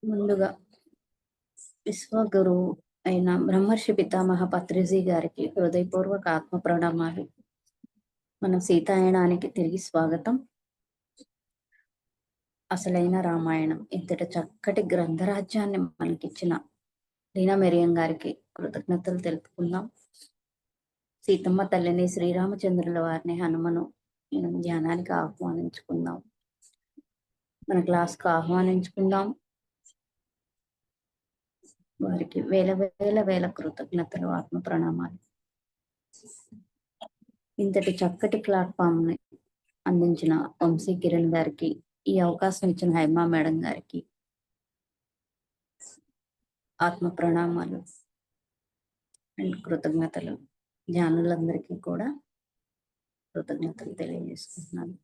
ముందుగా విశ్వగురువు అయిన బ్రహ్మర్షి పితామహ పత్రిజీ గారికి హృదయపూర్వక ఆత్మ ప్రణామాలు. మన సీతాయనానికి తిరిగి స్వాగతం. అసలైన రామాయణం ఇంతటి చక్కటి గ్రంథరాజ్యాన్ని మనకిచ్చిన లీనా మెరియం గారికి కృతజ్ఞతలు తెలుపుకుందాం. సీతమ్మ తల్లిని, శ్రీరామచంద్రుల వారిని, హనుమను ధ్యానానికి ఆహ్వానించుకుందాం. మన క్లాస్కు ఆహ్వానించుకుందాం. వారికి వేల వేల వేల కృతజ్ఞతలు, ఆత్మ ప్రణామాలు. ఇంతటి చక్కటి ప్లాట్ఫామ్ ని అందించిన వంశీ కిరణ్ గారికి, ఈ అవకాశం ఇచ్చిన హైమా మేడం గారికి ఆత్మ ప్రణామాలు అండ్ కృతజ్ఞతలు. జ్ఞానులందరికీ కూడా కృతజ్ఞతలు తెలియజేసుకుంటున్నాను.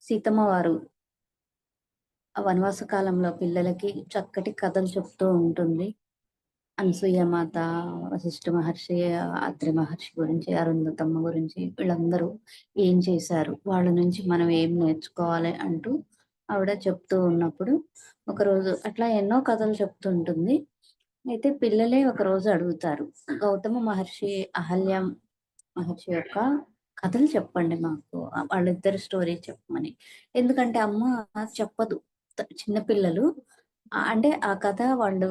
సీతమ్మ వారు ఆ వనవాస కాలంలో పిల్లలకి చక్కటి కథలు చెప్తూ ఉంటుంది. అనసూయ మాత, వశిష్ఠ మహర్షి, అత్రి మహర్షి గురించి, అరుంధతమ్మ గురించి, వీళ్ళందరూ ఏం చేశారు, వాళ్ళ నుంచి మనం ఏం నేర్చుకోవాలి అంటూ ఆవిడ చెప్తూ ఉన్నప్పుడు ఒకరోజు అట్లా ఎన్నో కథలు చెప్తుంటుంది. అయితే పిల్లలే ఒకరోజు అడుగుతారు, గౌతమ మహర్షి, అహల్య మహర్షి యొక్క కథలు చెప్పండి మాకు, వాళ్ళిద్దరు స్టోరీ చెప్పమని. ఎందుకంటే అమ్మ చెప్పదు, చిన్నపిల్లలు అంటే ఆ కథ వాళ్ళు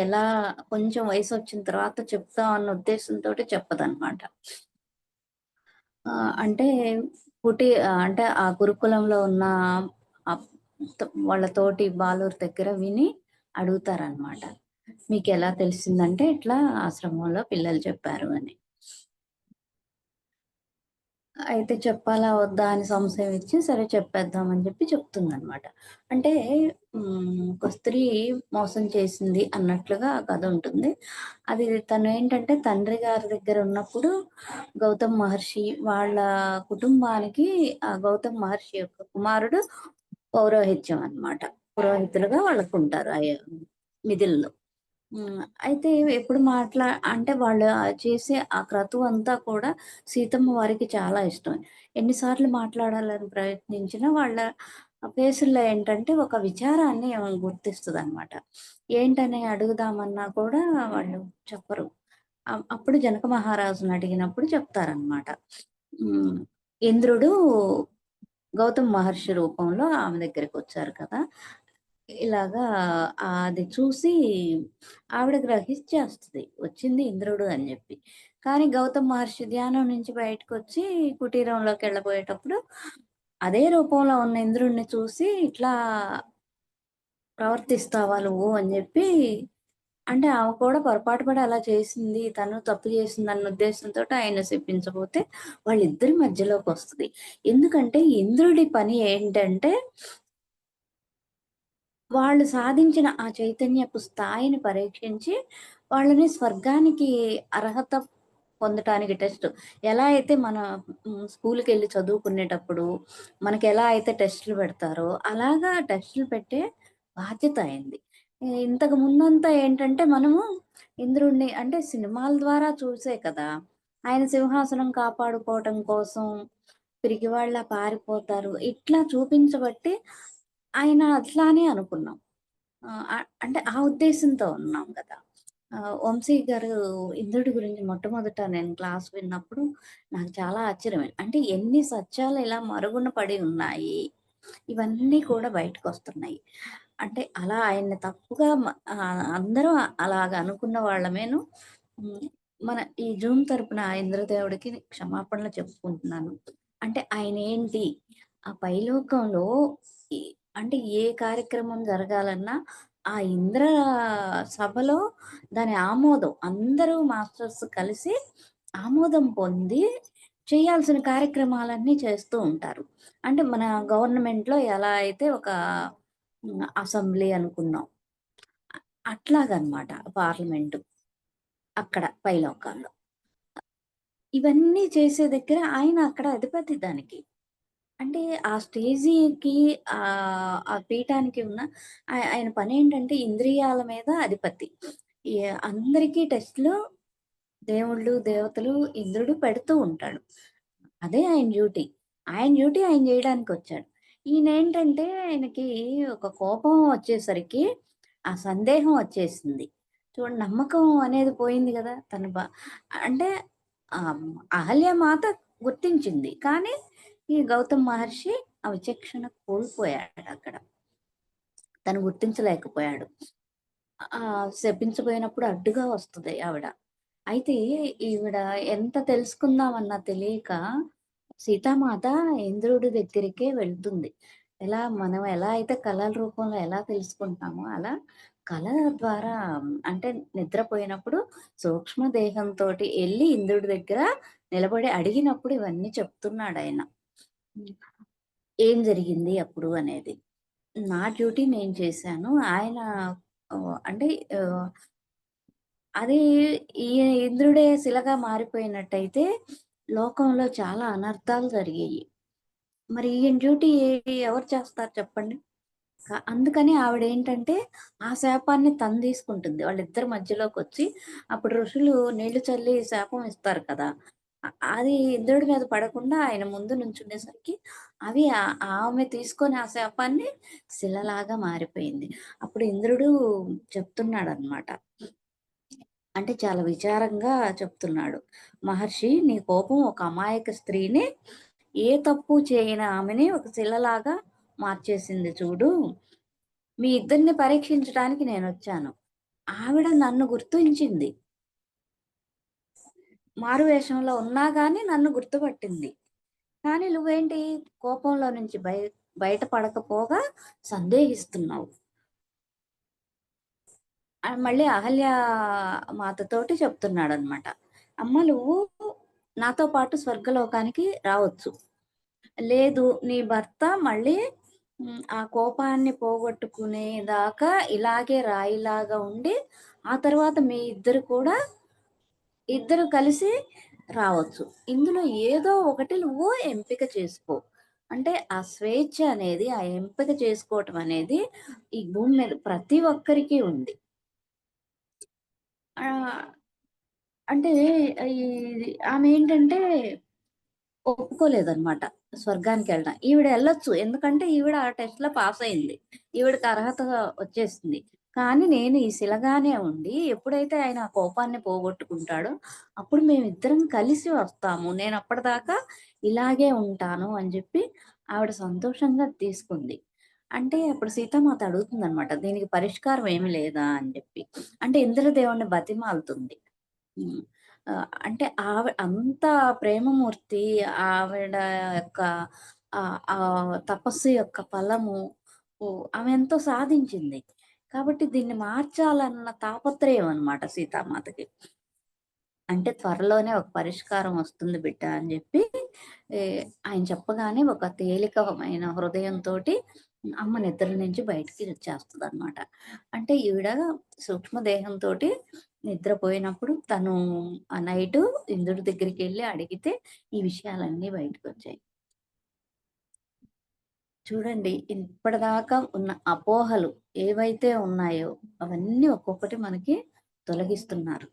ఎలా కొంచెం వయసు వచ్చిన తర్వాత చెప్తాం అన్న ఉద్దేశంతో చెప్పదన్నమాట. అంటే అంటే ఆ గురుకులంలో ఉన్న వాళ్ళ తోటి బాలుర్ దగ్గర విని అడుగుతారనమాట. మీకు ఎలా తెలిసిందంటే ఇట్లా ఆశ్రమంలో పిల్లలు చెప్పారు అని. అయితే చెప్పాలా వద్దా అని సంశయం ఇచ్చి సరే చెప్పేద్దాం అని చెప్పి చెప్తుందనమాట. అంటే ఒక స్త్రీ మోసం చేసింది అన్నట్లుగా ఆ కథ ఉంటుంది. అది తను ఏంటంటే తండ్రి గారి దగ్గర ఉన్నప్పుడు గౌతమ్ మహర్షి వాళ్ళ కుటుంబానికి ఆ గౌతమ్ మహర్షి యొక్క కుమారుడు పౌరోహిత్యం అన్నమాట. పురోహితులుగా వాళ్ళకు ఉంటారు ఆ మిథిలలో. అయితే ఎప్పుడు అంటే వాళ్ళు చేసే ఆ క్రతువు అంతా కూడా సీతమ్మ వారికి చాలా ఇష్టం. ఎన్నిసార్లు మాట్లాడాలని ప్రయత్నించినా వాళ్ళ ఫేసుల్లో ఏంటంటే ఒక విచారాన్ని గుర్తిస్తదనమాట. ఏంటని అడుగుదామన్నా కూడా వాళ్ళు చెప్పరు. అప్పుడు జనక మహారాజుని అడిగినప్పుడు చెప్తారనమాట. హ్మ్. ఇంద్రుడు గౌతమ్ మహర్షి రూపంలో ఆమె దగ్గరికొచ్చారు కదా! ఇలాగా అది చూసి ఆవిడ గ్రహించేస్తది, వచ్చింది ఇంద్రుడు అని జెప్పి. కానీ గౌతమ్ మహర్షి ధ్యానం నుంచి బయటకొచ్చి కుటీరంలోకెళ్ళబోయేటప్పుడు అదే రూపంలో ఉన్న ఇంద్రుడిని చూసి, "ఇట్లా ప్రవర్తిస్తావా నువ్వు" అని జెప్పి, అంటే ఆమె కూడా పొరపాటు పడి అలా చేసింది, తను తప్పు చేసిందన్న ఉద్దేశంతోటి ఆయన్ని శపించబోతే వాళ్ళిద్దరి మధ్యలోకొస్తది. ఎందుకంటే ఇంద్రుడి పని ఏంటంటే వాళ్ళు సాధించిన ఆ చైతన్యపు స్థాయిని పరీక్షించి, వాళ్ళని స్వర్గానికి అర్హత పొందటానికి టెస్ట్. ఎలా అయితే మన స్కూలుకెళ్ళి చదువుకునేటప్పుడు మనకెలా అయితే టెస్టులు పెడతారో, అలాగా టెస్టులు పెట్టే బాధ్యత అయింది. ఇంతకు ముందంతా ఏంటంటే మనము ఇంద్రుడిని అంటే సినిమాల ద్వారా చూసే కదా! ఆయన సింహాసనం కాపాడుకోవటం కోసం పిరికివాళ్ళలా పారిపోతారు. ఇట్లా చూపించబట్టి ఆయన అట్లానే అనుకున్నాం. అంటే ఆ ఉద్దేశంతో ఉన్నాం గదా! వంశీ గారు ఇంద్రుడి గురించి మొట్టమొదట నేను క్లాస్ విన్నప్పుడు నాకు చాలా ఆశ్చర్యమైంది. అంటే ఎన్ని సత్యాలు ఇలా మరుగున పడి ఉన్నాయి. ఇవన్నీ కూడా బయటకొస్తున్నాయి. అంటే అలా ఆయన్ని తప్పుగా అందరూ అలాగ అనుకున్న వాళ్ళమేను. హ్మ్. మన ఈ జూమ్ తరపున ఇంద్రదేవుడికి క్షమాపణలు చెప్పుకుంటున్నాను. అంటే ఆయనేంటి, ఆ పైలోకంలో ఈ అంటే ఏ కార్యక్రమం జరగాలన్నా ఆ ఇంద్ర సభలో దాని ఆమోదం అందరూ మాస్టర్స్ కలిసి ఆమోదం పొంది చేయాల్సిన కార్యక్రమాలన్నీ చేస్తూ ఉంటారు. అంటే మన గవర్నమెంట్‌లో ఎలా అయితే ఒక అసెంబ్లీ అనుకున్నాం. అట్లాగనమాట పార్లమెంటు అక్కడ పైలోకాల్లో. ఇవన్నీ చేసే దగ్గర ఆయన అక్కడ అధిపతి దానికి. అంటే ఆ స్టేజీకి ఆ పీఠానికి ఉన్న ఆయన పనేంటంటే ఇంద్రియాల మీద అధిపతి. ఈ అందరికీ టెస్ట్‌లు దేవుళ్ళు, దేవతలు, ఇంద్రుడు పెడుతూ ఉంటాడు. అదే ఆయన డ్యూటీ. ఆయన డ్యూటీ ఆయన జేయడానికొచ్చాడు. ఈయనేంటంటే ఆయనకి ఒక కోపం వచ్చేసరికి ఆ సందేహం వచ్చేసింది. చూడండి నమ్మకం అనేది పోయింది గదా! తను అంటే అహల్యమాత గుర్తించింది. కానీ ఈ గౌతమ్ మహర్షి ఆ విచక్షణ కోల్పోయాడక్కడ. తను గుర్తించలేకపోయాడు. శపించబోయినప్పుడు అడ్డుగా వస్తది ఆవిడ. అయితే ఈవిడ ఎంత తెలుసుకుందామన్నా తెలియక సీతామాత ఇంద్రుడి దగ్గరికే వెళ్తుంది. మనం ఎలా అయితే కలల రూపంలో ఎలా తెలుసుకుంటామో అలా కల ద్వారా అంటే నిద్రపోయినప్పుడు సూక్ష్మ దేహంతోటి ఎళ్లి ఇంద్రుడి దగ్గర నిలబడి అడిగినప్పుడు ఇవన్నీ చెప్తున్నాడాయన. హ్మ్. ఏం జరిగింది అప్పుడు అనేది. నా డ్యూటీ నేను చేశాను. ఆయన అంటే ఆహ్, అది ఈ ఇంద్రుడే శిలగా మారిపోయినట్టయితే లోకంలో చాలా అనర్థాలు జరిగాయి. మరి ఈయన డ్యూటీ ఎవరు చేస్తారు చెప్పండి? అందుకని ఆవిడేంటంటే, ఆ శాపాన్ని తను తీసుకుంటుంది. వాళ్ళిద్దరి మధ్యలోకొచ్చి అప్పుడు ఋషులు నీళ్లు చల్లి శాపం ఇస్తారు కదా! అది ఇంద్రుడి మీద పడకుండా ఆయన ముందు నుంచుండేసరికి అవి ఆమె తీసుకొని ఆ శాపాన్ని శిలలాగా మారిపోయింది. అప్పుడు ఇంద్రుడు చెప్తున్నాడనమాట. అంటే చాలా విచారంగా చెప్తున్నాడు. "మహర్షి నీ కోపం ఒక అమాయక స్త్రీని ఏ తప్పు చేయని ఆమెని ఒక శిలలాగా మార్చేసింది చూడు. మీ ఇద్దరిని పరీక్షించడానికి నేనొచ్చాను. ఆవిడ నన్ను గుర్తించింది. మారువేషంలో ఉన్నా గాని నన్ను గుర్తుపట్టింది. కానీ నువ్వేంటి కోపంలో నుంచి బయట పడకపోగా సందేహిస్తున్నావు." మళ్ళీ అహల్య మాతతోటి చెప్తున్నాడనమాట. "అమ్మ నువ్వు నాతో పాటు స్వర్గలోకానికి రావచ్చు. లేదు నీ భర్త మళ్ళీ ఆ కోపాన్ని పోగొట్టుకునేదాకా ఇలాగే రాయిలాగా ఉండి, ఆ తర్వాత మీ ఇద్దరు కలిసి రావచ్చు. ఇందులో ఏదో ఒకటి నువ్వు ఎంపిక చేసుకో." అంటే ఆ స్వేచ్ఛ అనేది, ఆ ఎంపిక చేసుకోవటం అనేది ఈ భూమి మీద ప్రతి ఒక్కరికి ఉంది. ఆహ్, అంటే ఈ ఆమేంటంటే ఒప్పుకోలేదనమాట స్వర్గానికెళ్ళడం. ఈవిడ ఎళ్ళొచ్చు. ఎందుకంటే ఈవిడ ఆ టెస్ట్‌లో పాసయింది. ఈవిడకి అర్హత వచ్చేసింది. కానీ నేను ఈ శిలగానే ఉండి ఎప్పుడైతే ఆయన ఆ కోపాన్ని పోగొట్టుకుంటాడో అప్పుడు మేమిద్దరం కలిసి వస్తాము. నేనప్పటిదాకా ఇలాగే ఉంటాను అని జెప్పి ఆవిడ సంతోషంగా తీసుకుంది. అంటే అప్పుడు సీతామాత అడుగుతుందనమాట. దీనికి పరిష్కారం ఏమి లేదా అని జెప్పి. అంటే ఇంద్రదేవుడిని బతిమాలుతుంది. హ్మ్. అంటే అంత ప్రేమమూర్తి ఆవిడ యొక్క తపస్సు యొక్క ఫలము ఆమె ఎంతో సాధించింది. కాబట్టి దీన్ని మార్చాలన్న తాపత్రయం అన్నమాట సీతామాతకి. అంటే త్వరలోనే ఒక పరిష్కారం వస్తుంది బిడ్డ అని జెప్పి ఏ ఆయన చెప్పగానే ఒక తేలికమైన హృదయంతోటి అమ్మ నిద్ర నుంచి బయటికి వచ్చేస్తదనమాట. అంటే ఈవిడ సూక్ష్మ దేహంతోటి నిద్రపోయినప్పుడు తను ఆ నైటు ఇంద్రుడి దగ్గరికెళ్ళి అడిగితే ఈ విషయాలన్నీ బయటకొచ్చాయి. చూడండి ఇప్పటిదాకా ఉన్న అపోహలు ఏవైతే ఉన్నాయో అవన్నీ ఒక్కొక్కటి మనకి తొలగిస్తున్నారు.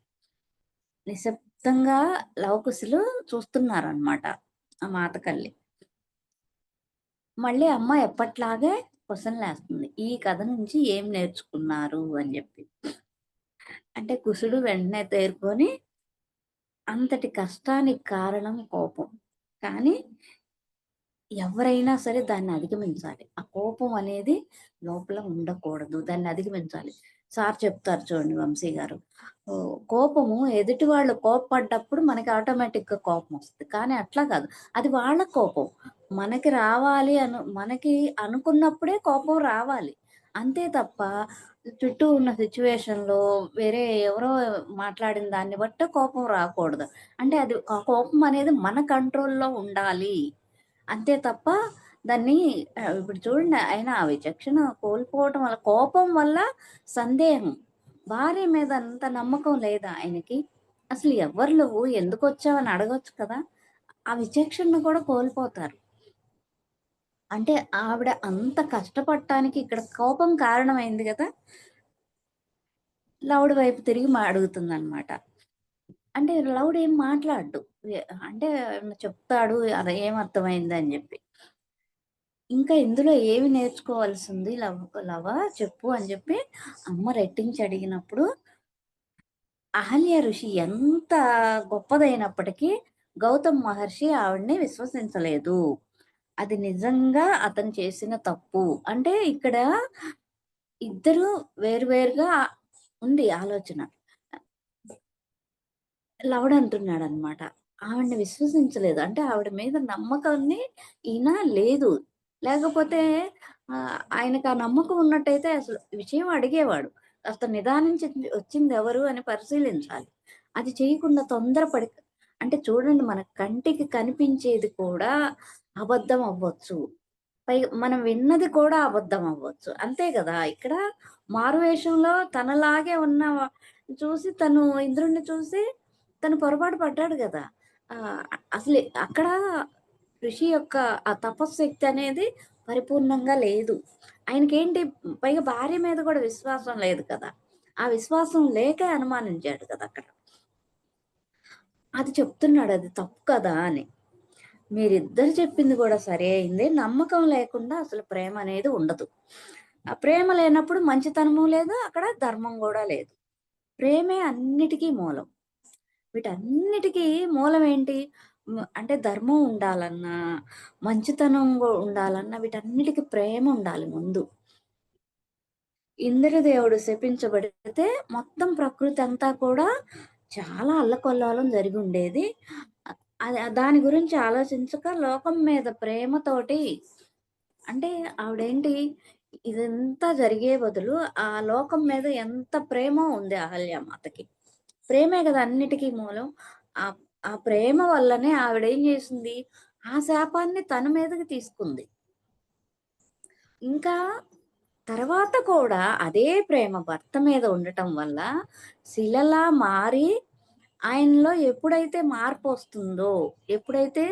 నిశ్శబ్దంగా లవకుశులు చూస్తున్నారనమాట. ఆ మాతకల్లి. మళ్ళీ అమ్మ ఎప్పట్లాగే క్వెషన్‌లేస్తుంది. ఈ కథ నుంచి ఏం నేర్చుకున్నారు అని జెప్పి. అంటే కుశుడు వెంటనే తేరుకొని అంతటి కష్టానికి కారణం కోపం. కానీ ఎవరైనా సరే దాన్ని అధిగమించాలి. ఆ కోపం అనేది లోపల ఉండకూడదు. దాన్ని అధిగమించాలి. సార్ చెప్తారు చూడండి వంశీ గారు. కోపము ఎదుటి వాళ్ళు కోప్పడ్డప్పుడు మనకి ఆటోమేటిక్‌గా కోపమొస్తది. కానీ అట్లా కాదు. అది వాళ్ళ కోపం. మనకి అనుకున్నప్పుడే కోపం రావాలి. అంతే తప్ప చుట్టూ ఉన్న సిట్యుయేషన్‌లో వేరే ఎవరో మాట్లాడిన దాన్ని బట్టి కోపం రాకూడదు. అంటే అది ఆ కోపం అనేది మన కంట్రోల్‌లో ఉండాలి. అంతే తప్ప దాన్ని ఇప్పుడు చూడండి ఆయన ఆ విచక్షణ కోల్పోవటం వల్ల కోపం వల్ల సందేహం. భార్య మీద అంత నమ్మకం లేదా ఆయనకి? అసలు ఎవ్వరు నువ్వు? ఎందుకొచ్చావని అడగొచ్చు కదా! ఆ విచక్షణను కూడా కోల్పోతారు. అంటే ఆవిడ అంత కష్టపడటానికి ఇక్కడ కోపం కారణమైంది గదా! లవుడు వైపు తిరిగి అడుగుతుందనమాట. అంటే లౌడ్ ఏం మాట్లాడడు. అంటే చెప్తాడు అది ఏమర్థమైందని జెప్పి. ఇంకా ఇందులో ఏమి నేర్చుకోవాల్సింది లవ చెప్పు అని జెప్పి అమ్మ రెట్టించి అడిగినప్పుడు, అహల్య ఋషి ఎంత గొప్పదైనప్పటికీ గౌతమ్ మహర్షి ఆవిడని విశ్వసించలేదు. అది నిజంగా అతను చేసిన తప్పు. అంటే ఇక్కడ ఇద్దరు వేరు వేరుగా ఉంది ఆలోచన. లవడు అంటున్నాడనమాట. ఆవిడని విశ్వసించలేదు. అంటే ఆవిడ మీద నమ్మకాన్ని ఈయన లేదు. లేకపోతే ఆయనకు ఆ నమ్మకం ఉన్నట్టయితే అసలు విషయం అడిగేవాడు. కాస్త నిదానించి వచ్చిందెవరు అని పరిశీలించాలి. అది చేయకుండా తొందరపడి అంటే చూడండి మన కంటికి కనిపించేది కూడా అబద్ధం అవ్వచ్చు. పైగా మనం విన్నది కూడా అబద్ధం అవ్వచ్చు. అంతే గదా! ఇక్కడ మారువేషంలో తనలాగే ఉన్న చూసి తను ఇంద్రుడిని చూసి తను పొరపాటు పడ్డాడు గదా! ఆహ్, అసలు అక్కడ ఋషి యొక్క ఆ తపశ్శక్తి అనేది పరిపూర్ణంగా లేదు. ఆయనకేంటి పైగా భార్య మీద గూడా విశ్వాసం లేదు కదా! ఆ విశ్వాసం లేకే అనుమానించాడు కదా అక్కడ. అది చెప్తున్నాడు అది తప్పు కదా అని. మీరిద్దరు చెప్పింది గూడా సరే అయింది. నమ్మకం లేకుండా అసలు ప్రేమనేది ఉండదు. ఆ ప్రేమ లేనప్పుడు మంచితనము లేదు, అక్కడ ధర్మం గూడా లేదు. ప్రేమే అన్నిటికి మూలం. వీటన్నిటికి మూలమేంటి? అంటే ధర్మం ఉండాలన్నా, మంచితనం ఉండాలన్నా వీటన్నిటికి ప్రేమ ఉండాలి ముందు. ఇంద్రదేవుడు శపించబడితే మొత్తం ప్రకృతంతా కూడా చాలా అల్లకల్లోలం జరిగుండేది. అ అది దాని గురించి ఆలోచించక లోకం మీద ప్రేమతోటి అంటే ఆవిడేంటి ఇదంతా జరిగే బదులు ఆ లోకం మీద ఎంత ప్రేమో ఉంది అహల్యామాతకి. ప్రేమే గదా అన్నిటికి మూలం. ఆహ్, ఆ ప్రేమ వల్లనే ఆవిడేం జేసింది, ఆ శాపాన్ని తన మీదకి తీసుకుంది. ఇంకా తర్వాత కూడా అదే ప్రేమ భర్త మీద ఉండటం వల్ల శిలలా మారి ఆయనలో ఎప్పుడైతే మార్పొస్తుందో, ఎప్పుడైతే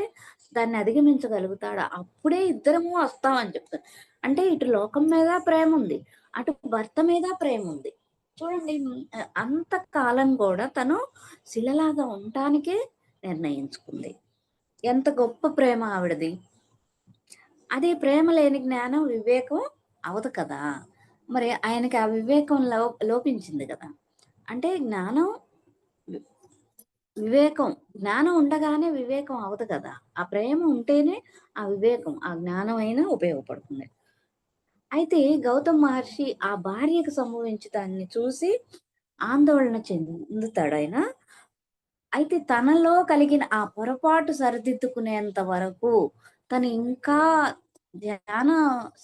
దాన్ని అధిగమించగలుగుతాడో అప్పుడే ఇద్దరము వస్తామని చెప్తారు. అంటే ఇటు లోకం మీద ప్రేముంది. అటు భర్త మీద ప్రేముంది. చూడండి అంత కాలం గూడా తను శిలలాగా ఉండటానికే నిర్ణయించుకుంది. ఎంత గొప్ప ప్రేమ ఆవిడది. అదే ప్రేమ లేని జ్ఞానం, వివేకం అవ్వదు కదా! మరి ఆయనకి ఆ వివేకం లోపించింది గదా! అంటే జ్ఞానం, వి వివేకం జ్ఞానం ఉండగానే వివేకం అవ్వదు కదా! ఆ ప్రేమ ఉంటేనే ఆ వివేకం, ఆ జ్ఞానమైనా ఉపయోగపడుతుంది. అయితే గౌతమ్ మహర్షి ఆ భార్యకు సంభవించి దాన్ని చూసి ఆందోళన చెందుతాడాయన. అయితే తనలో కలిగిన ఆ పొరపాటు సరిదిద్దుకునేంత వరకు తను ఇంకా ధ్యాన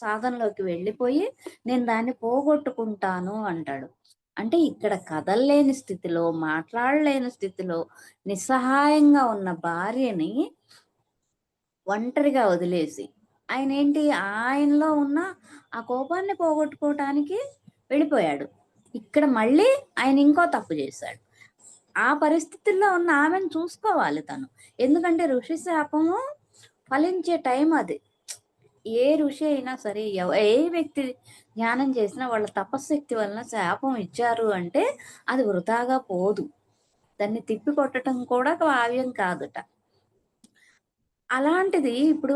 సాధనలోకి వెళ్ళిపోయి, నేను దాన్ని పోగొట్టుకుంటాను అంటాడు. అంటే ఇక్కడ కదల్లేని స్థితిలో, మాట్లాడలేని స్థితిలో, నిస్సహాయంగా ఉన్న భార్యని ఒంటరిగా వదిలేసి, ఆయనేంటి ఆయనలో ఉన్న ఆ కోపాన్ని పోగొట్టుకోవటానికి వెళ్ళిపోయాడు. ఇక్కడ మళ్ళీ ఆయన ఇంకో తప్పు చేశాడు. ఆ పరిస్థితుల్లో ఉన్న ఆమెను చూసుకోవాలి తను. ఎందుకంటే ఋషి శాపము ఫలించే టైం అది. ఏ ఋషి అయినా సరే, ఏ వ్యక్తి ధ్యానం చేసినా వాళ్ళ తపశ్శక్తి వలన శాపం ఇచ్చారు అంటే అది వృథాగా పోదు. దాన్ని తిప్పికొట్టటం కూడా భావ్యం కాదుట. అలాంటిది ఇప్పుడు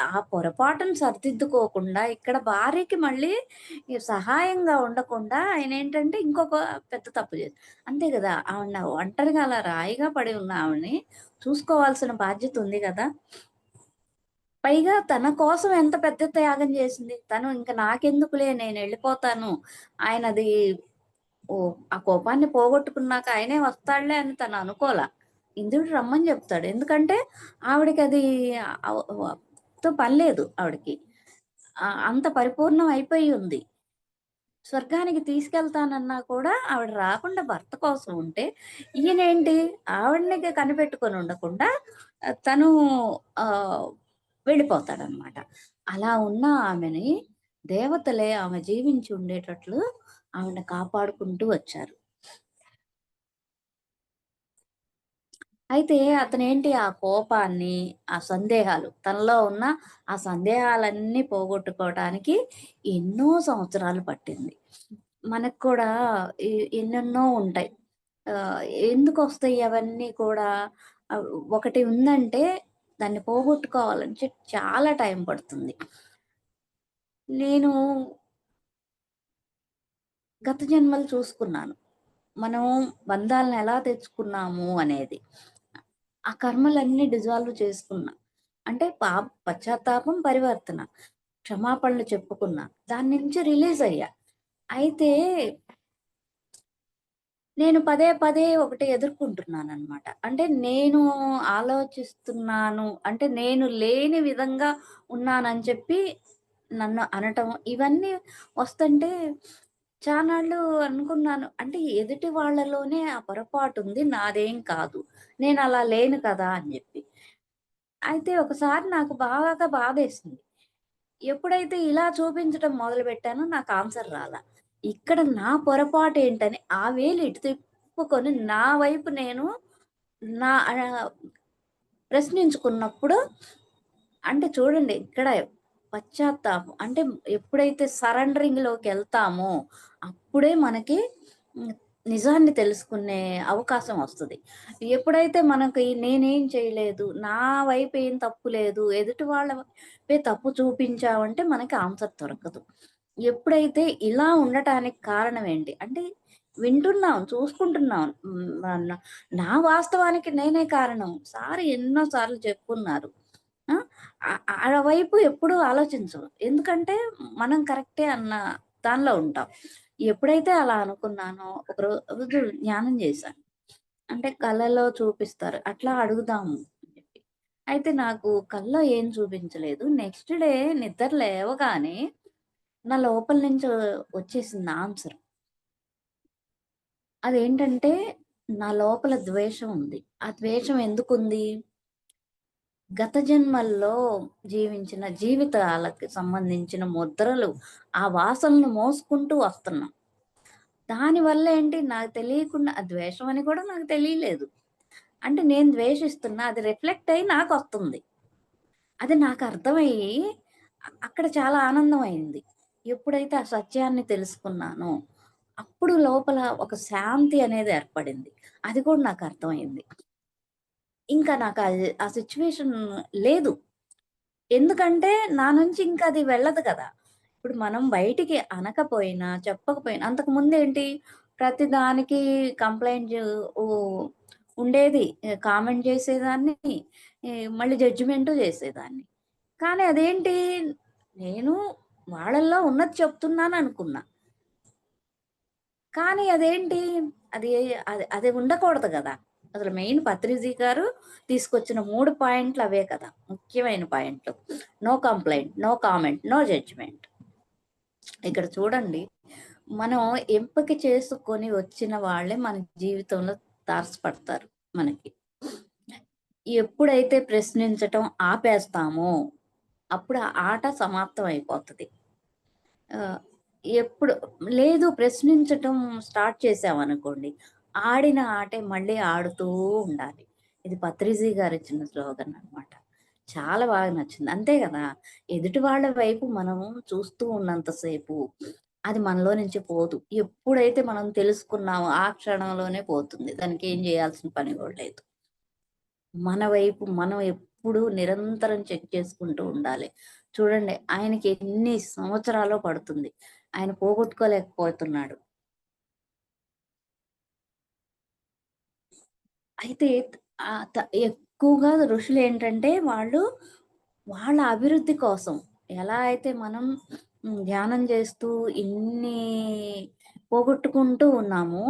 ఆ పొరపాటును సరిదిద్దుకోకుండా ఇక్కడ భార్యకి మళ్ళీ ఈ సహాయంగా ఉండకుండా ఆయనేంటంటే ఇంకొక పెద్ద తప్పు అంతే గదా! ఆవిడని ఒంటరిగా అలా రాయిగా పడి ఉన్న ఆవిడని చూసుకోవాల్సిన బాధ్యత ఉంది గదా! పైగా తన కోసం ఎంత పెద్ద త్యాగం జేసింది. తను ఇంక నాకెందుకులే నేనెళ్ళిపోతాను. ఆయనది ఆ కోపాన్ని పోగొట్టుకున్నాక ఆయనే వస్తాడులే అని తను అనుకోలా. ఇంద్రుడు రమ్మని జెప్తాడు. ఎందుకంటే ఆవిడకది ఆహ్, వ తో పని లేదు ఆవిడకి. అంత పరిపూర్ణం అయిపోయి ఉంది. స్వర్గానికి తీసుకెళ్తానన్నా కూడా ఆవిడ రాకుండా భర్త కోసం ఉంటే, ఈయనేంటి ఆవిడని కనిపెట్టుకొని ఉండకుండా తను ఆహ్, వెళ్ళిపోతాడనమాట. అలా ఉన్న ఆమెని దేవతలే ఆమె జీవించి ఉండేటట్లు ఆవిడని కాపాడుకుంటూ వచ్చారు. అయితే అతనేంటి ఆ కోపాన్ని, ఆ సందేహాలు తనలో ఉన్న ఆ సందేహాలన్నీ పోగొట్టుకోవటానికి ఎన్నో సంవత్సరాలు పట్టింది. మనకు కూడా ఎన్నెన్నో ఉంటాయి. ఆహ్, ఎందుకొస్తాయి అవన్నీ కూడా? ఆహ్, ఒకటి ఉందంటే దాన్ని పోగొట్టుకోవాలంటే చాలా టైం పడుతుంది. నేను గత జన్మలు చూసుకున్నాను. మనం బంధాలను ఎలా తెచ్చుకున్నాము అనేది. ఆ కర్మలన్నీ డిజాల్వ్ చేసుకున్నా. అంటే పశ్చాత్తాపం, పరివర్తన. క్షమాపణలు చెప్పుకున్నా. దాని నుంచి రిలీజ్ అయ్యా. అయితే నేను పదే పదే ఒకటి ఎదుర్కొంటున్నాననమాట. అంటే నేను ఆలోచిస్తున్నాను. అంటే నేను లేని విధంగా ఉన్నానని చెప్పి నన్ను అనటం ఇవన్నీ వస్తుంటే చానాళ్ళు అనుకున్నాను. అంటే ఎదుటి వాళ్ళలోనే ఆ పొరపాటుంది. నాదేం కాదు. నేనలా లేను కదా! అని జెప్పి. అయితే ఒకసారి నాకు బాగా బాధేసింది. ఎప్పుడైతే ఇలా చూపించటం మొదలుపెట్టానో నాకు ఆన్సర్ రాలా. ఇక్కడ నా పొరపాటేంటని ఆ వేలు ఇటు తిప్పుకొని నా వైపు నేను నా ప్రశ్నించుకున్నప్పుడు అంటే చూడండి ఇక్కడ పశ్చాత్తాపం అంటే ఎప్పుడైతే సరెండరింగ్‌లోకెళ్తామో అప్పుడే మనకి హ్మ్, నిజాన్ని తెలుసుకునే అవకాశం వస్తది. ఎప్పుడైతే మనకి నేనేం చేయలేదు, నా వైపు ఏం తప్పు లేదు, ఎదుటి వాళ్ళ వైపే తప్పు చూపించావంటే మనకి ఆన్సర్ దొరకదు. ఎప్పుడైతే ఇలా ఉండటానికి కారణం ఏంటి? అంటే వింటున్నాం, చూసుకుంటున్నాం. నా నా వాస్తవానికి నేనే కారణం. సార్ ఎన్నో సార్లు చెప్పున్నారు. ఆ! ఆళ్ళ వైపు ఎప్పుడూ ఆలోచించం. ఎందుకంటే మనం కరెక్టే అన్న దానిలో ఉంటాం. ఎప్పుడైతే అలా అనుకున్నానో ఒకరోజు ధ్యానం చేశాను. అంటే కలలో చూపిస్తారు. అట్లా అడుగుదాము అని చెప్పి. అయితే నాకు కల్లో ఏం చూపించలేదు. నెక్స్ట్ డే నిద్ర లేవగానే నా లోపల నుంచి వచ్చేసింది ఆన్సర్. అదేంటంటే నా లోపల ద్వేషం ఉంది. ఆ ద్వేషం ఎందుకుంది? గత జన్మల్లో జీవించిన జీవితాలకు సంబంధించిన ముద్రలు, ఆ వాసనలు మోసుకుంటూ వస్తున్నాం. దానివల్ల ఏంటి నాకు తెలియకుండా ద్వేషం అని కూడా నాకు తెలియలేదు. అంటే నేను ద్వేషిస్తున్నా అది రిఫ్లెక్ట్ అయ్యి నాకొస్తుంది. అది నాకర్థమయ్యి అక్కడ చాలా ఆనందమయింది. ఎప్పుడైతే ఆ సత్యాన్ని తెలుసుకున్నానో, అప్పుడు లోపల ఒక శాంతి అనేది ఏర్పడింది. అది కూడా నాకర్థమైంది. ఇంకా నాకు ఆ సిట్యుయేషన్ లేదు. ఎందుకంటే, నా నుంచి ఇంక అది వెళ్ళదు కదా! ఇప్పుడు మనం బయటికి అనకపోయినా, చెప్పకపోయినా అంతకుముందేంటి ప్రతి దానికి కంప్లెయింట్ ఉ ఉండేది. కామెంట్ చేసేదాన్ని. మళ్ళీ జడ్జిమెంటు చేసేదాన్ని. కానీ అదేంటి నేను వాళ్ళలో ఉన్నది చెప్తున్నాననుకున్నా. కానీ అదేంటి అది అది అది ఉండకూడదు గదా! అసలు మెయిన్ పత్రిజీ గారు తీసుకొచ్చిన 3 పాయింట్లు అవే కదా! ముఖ్యమైన పాయింట్లు. No complaint, no comment, no judgement. ఇక్కడ చూడండి మనం ఎంపిక చేసుకొని వచ్చిన వాళ్ళే మన జీవితంలో తారసపడతారు మనకి. ఎప్పుడైతే ప్రశ్నించటం ఆపేస్తామో అప్పుడు ఆ ఆట సమాప్తం అయిపోతది. ఆహ్, ఎప్పుడు లేదు ప్రశ్నించటం స్టార్ట్ చేశామనుకోండి, ఆడిన ఆటే మళ్ళీ ఆడుతూ ఉండాలి. ఇది పత్రిజీ గారిచ్చిన స్లోగన్ అనమాట. చాలా బాగా నచ్చింది. అంతే గదా! ఎదుటి వాళ్ళ వైపు మనం చూస్తూ ఉన్నంత సేపు అది మనలో నుంచి పోదు. ఎప్పుడైతే మనం తెలుసుకున్నామో ఆ క్షణంలోనే పోతుంది. దానికేం జేయాల్సిన పని గూడా లేదు. మన వైపు మనం ఎప్పుడూ నిరంతరం చెక్ చేసుకుంటూ ఉండాలి. చూడండి ఆయనకి ఎన్ని సంవత్సరాలో పడుతుంది. ఆయన పోగొట్టుకోలేకపోతున్నాడు. అయితే ఎక్కువగా ఋషులేంటంటే వాళ్ళు వాళ్ళ అభివృద్ధి కోసం ఎలా అయితే మనం ధ్యానం చేస్తూ ఇన్ని పోగొట్టుకుంటూ ఉన్నామో,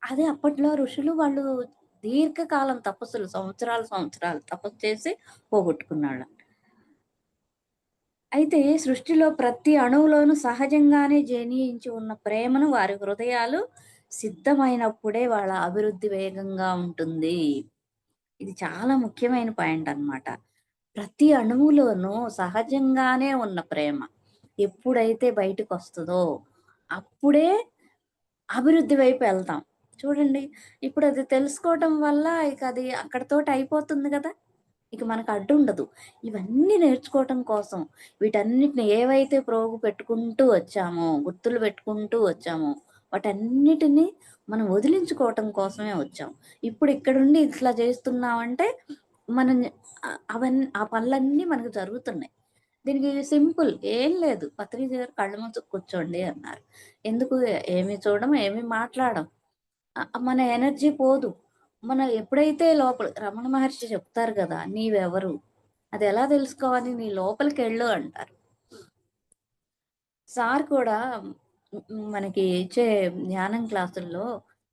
అదే అప్పట్లో ఋషులు వాళ్ళు దీర్ఘకాలం తపస్సులు సంవత్సరాలు తపస్సు చేసి పోగొట్టుకున్నాడు. అయితే సృష్టిలో ప్రతి అణువులోనూ సహజంగానే జనియించి ఉన్న ప్రేమను వారి హృదయాలు సిద్ధమైనప్పుడే వాళ్ళ అభివృద్ధి వేగంగా ఉంటుంది. ఇది చాలా ముఖ్యమైన పాయింట్ అన్నమాట. ప్రతి అణువులోనూ సహజంగానే ఉన్న ప్రేమ ఎప్పుడైతే బయటకొస్తదో అప్పుడే అభివృద్ధి వైపు ఎళ్తాం. చూడండి ఇప్పుడు అది తెలుసుకోవటం వల్ల ఇక అది అక్కడితోటి అయిపోతుంది గదా! ఇక మనకు అడ్డుండదు. ఇవన్నీ నేర్చుకోవటం కోసం వీటన్నిటిని ఏవైతే ప్రోగు పెట్టుకుంటూ వచ్చామో, గుర్తులు పెట్టుకుంటూ వచ్చామో, వాటన్నిటిని మనం వదిలించుకోవటం కోసమే వచ్చాం. ఇప్పుడు ఇక్కడుండి ఇట్లా చేస్తున్నామంటే మనం ఆ పనులన్నీ మనకు జరుగుతున్నాయి. దీనికి సింపుల్ ఏం లేదు. పత్రిక గారు కళ్ళు మూసుకు కూర్చోండి అన్నారు. ఎందుకు ఏమి చూడం, ఏమి మాట్లాడం. మన ఎనర్జీ పోదు. మనం ఎప్పుడైతే లోపల రమణ మహర్షి చెప్తారు గదా! నీవెవరు? అదెలా తెలుసుకోవాలి? నీ లోపలికెళ్ళు అంటారు. సార్ కూడా మనకి ఇచ్చే ధ్యానం క్లాసుల్లో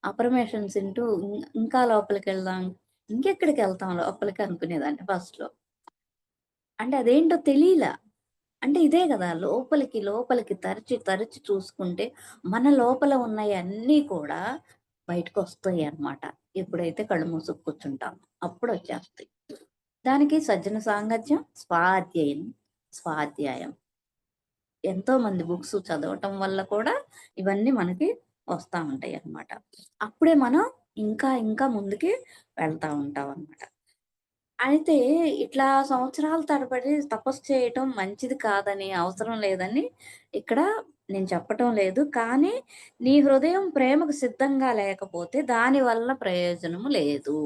అఫర్మేషన్స్ ఇంటూ ఇంకా లోపలికెళ్దాం. ఇంకెక్కడికెళ్తాం లోపలికి అనుకునేదాన్ని ఫస్ట్‌లో. అంటే అదేంటో తెలీలా. అంటే ఇదే గదా! లోపలికి, లోపలికి తరచి, తరచి చూసుకుంటే మన లోపల ఉన్నయన్నీ కూడా బయటకొస్తాయన్నమాట. ఎప్పుడైతే కళ్ళు మూసుకు కూర్చుంటామో అప్పుడొచ్చేస్తాయి. దానికి సజ్జన సాంగత్యం, స్వాధ్యాయం. ఎంతో మంది బుక్స్ చదవటం వల్ల కూడా ఇవన్నీ మనకి వస్తా ఉంటాయన్నమాట. అప్పుడే మనం ఇంకా, ఇంకా ముందుకి వెళ్తా ఉంటామన్నమాట. అయితే ఇట్లా సంవత్సరాల తరబడి తపస్సు చేయటం మంచిది కాదని, అవసరం లేదని ఇక్కడ నేను చెప్పటం లేదు. కానీ నీ హృదయం ప్రేమకు సిద్ధంగా లేకపోతే దాని వల్ల ప్రయోజనం లేదు.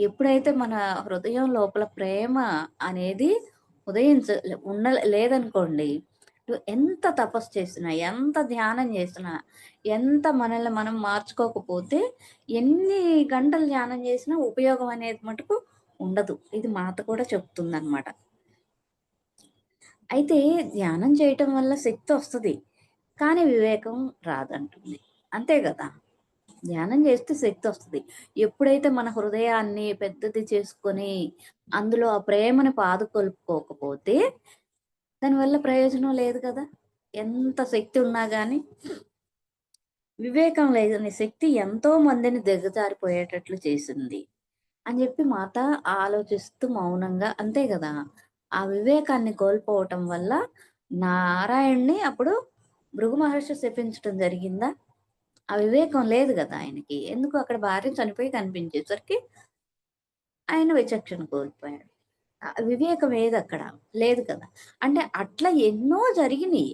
ఎప్పుడైతే మన హృదయం లోపల ప్రేమ అనేది ఉదయించ ఉండ లేదనుకోండి, నువ్వు ఎంత తపస్సు చేసినా, ఎంత ధ్యానం చేసినా, ఎంత మనల్ని మనం మార్చుకోకపోతే, ఎన్ని గంటలు ధ్యానం చేసినా ఉపయోగం అనేది మటుకు ఉండదు. ఇది మాత కూడా చెప్తుందనమాట. అయితే ధ్యానం చేయటం వల్ల శక్తొస్తది. కానీ వివేకం రాదంటుంది. అంతే గదా! ధ్యానం చేస్తే శక్తొస్తది. ఎప్పుడైతే మన హృదయాన్ని పెద్దది చేసుకొని, అందులో ఆ ప్రేమను పాదుకొల్పుకోకపోతే, దానివల్ల ప్రయోజనం లేదు కదా! ఎంత శక్తి ఉన్నా గాని, వివేకం లేని శక్తి ఎంతో మందిని దిగజారిపోయేటట్లు చేసింది. అని జెప్పి మాత ఆలోచిస్తూ మౌనంగా అంతే గదా! ఆ వివేకాన్ని కోల్పోవటం వల్ల నారాయణ్‌ని అప్పుడు భృగు మహర్షి శపించటం జరిగిందా? ఆ వివేకం లేదు గదా ఆయనకి. ఎందుకు అక్కడ భార్య చనిపోయి కనిపించేసరికి ఆయన విచక్షణ కోల్పోయాడు. వివేకం ఏదక్కడ? లేదు కదా! అంటే అట్లా ఎన్నో జరిగినియి.